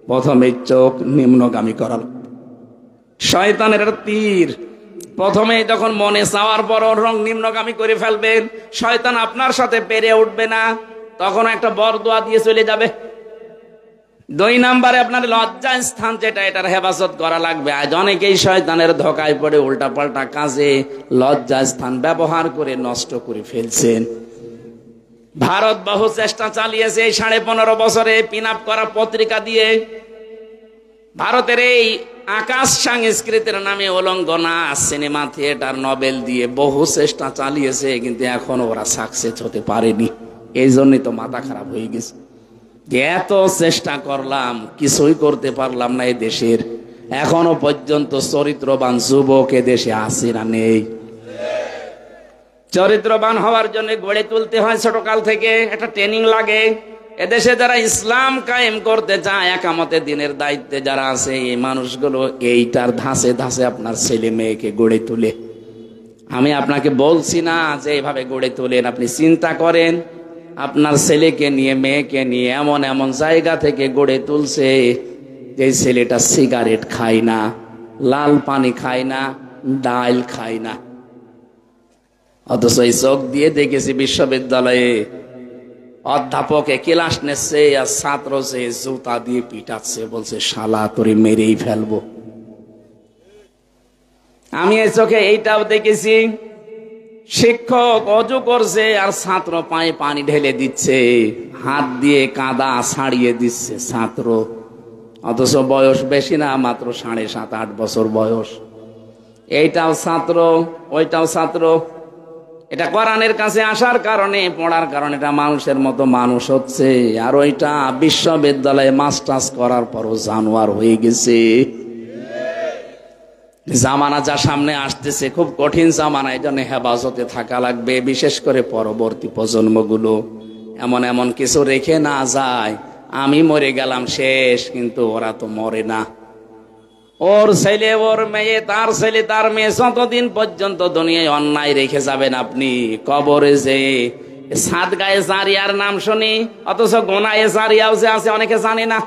প্রথমে চোখ নিম্নগামী করা লাগবে। শয়তানের তীর প্রথমে যখন মনে চাওয়ার পর রং নিম্নগামী করে ফেলবেন, শয়তান আপনার সাথে পেরে উঠবে না, তখন একটা বরদোয়া দিয়ে চলে যাবে। 2 নম্বরে আপনার লজ্জা স্থান যেটা, এটার হেফাজত করা লাগবে। আজ অনেকেই শয়তানের ধোঁকায় পড়ে উল্টাপাল্টা কাজে লজ্জা স্থান ব্যবহার করে নষ্ট করে ফেলছেন। ভারত বহু চেষ্টা চালিয়েছে এই 15.5 বছরে পিন আপ করা পত্রিকা দিয়ে। ভারতের এই আকাশ সংস্কৃতির নামে উলঙ্গনা সিনেমা, থিয়েটার, নভেল দিয়ে বহু চেষ্টা চালিয়েছে, কিন্তু এখনো ওরা সাকসেস হতে পারেনি। এই জন্যই তো মাথা খারাপ হয়ে গেছে। এত চেষ্টা করলাম, কিছুই করতে পারলাম না। এই দেশের এখনো পর্যন্ত চরিত্রবান যুবক এ দেশে আছে না নেই? চরিত্রবান হওয়ার জন্য গড়ে তুলতে হয় ছোটকাল থেকে, একটা ট্রেনিং লাগে। এদেশে যারা ইসলাম কায়েম করতে চায়, একামতের দিনের দায়িত্বে যারা আছে, এই মানুষগুলো এইটার ধাঁচে ধাঁচে আপনার ছেলে মেয়েকে গড়ে তুলে। আমি আপনাকে বলছি না যে এইভাবে গড়ে তোলেন, আপনি চিন্তা করেন আপনার ছেলেকে নিয়ে মেয়েকে নিয়ে এমন এমন জায়গা থেকে গড়ে তুলছে যে ছেলেটা সিগারেট খায় না, লাল পানি খায় না, ডাল খায় না। অথচ এই চোখ দিয়ে দেখেছি বিশ্ববিদ্যালয়ে অধ্যাপকে ক্লাস নিচ্ছে আর ছাত্র সে জুতা দিয়ে পিটাচ্ছে, বলছে শালা তোরে মেরেই ফেলবো। আমি এই চোখে এইটাও দেখেছি, শিক্ষক অজু করছে আর ছাত্র পায়ে পানি ঢেলে দিচ্ছে, হাত দিয়ে কাদা ছাড়িয়ে দিচ্ছে ছাত্র। অথচ বয়স বেশি না, মাত্র 7.5-8 বছর বয়স। এইটাও ছাত্র, ওইটাও ছাত্র। এটা কোরআনের কাছে আসার কারণে, পড়ার কারণে এটা মানুষের মতো মানুষ হচ্ছে। আর ওইটা বিশ্ববিদ্যালয়ে মাস্টার্স করার পরও জানোয়ার হয়ে গেছে। জামানা যা সামনে আসতেছে খুব কঠিন জামানা, এই জন্য হেফাজতে থাকা লাগবে। বিশেষ করে পরবর্তী প্রজন্মগুলো এমন এমন কিছু রেখে না যায়, আমি মরে গেলাম শেষ, কিন্তু ওরা তো মরে না। ওর ছেলে ওর মেয়ে, তার ছেলে তার মেয়ে, যতদিন পর্যন্ত দুনিয়ায় অন্যায় রেখে যাবেন আপনি, কবরে যে সাদগায়ে জারিয়ার নাম শুনি, অথচ গোনায়ে জারিয়াও যে আছে অনেকে জানে না।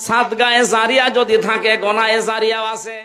সাদগায়ে জারিয়া যদি থাকে, গোনায়ে জারিয়াও আছে।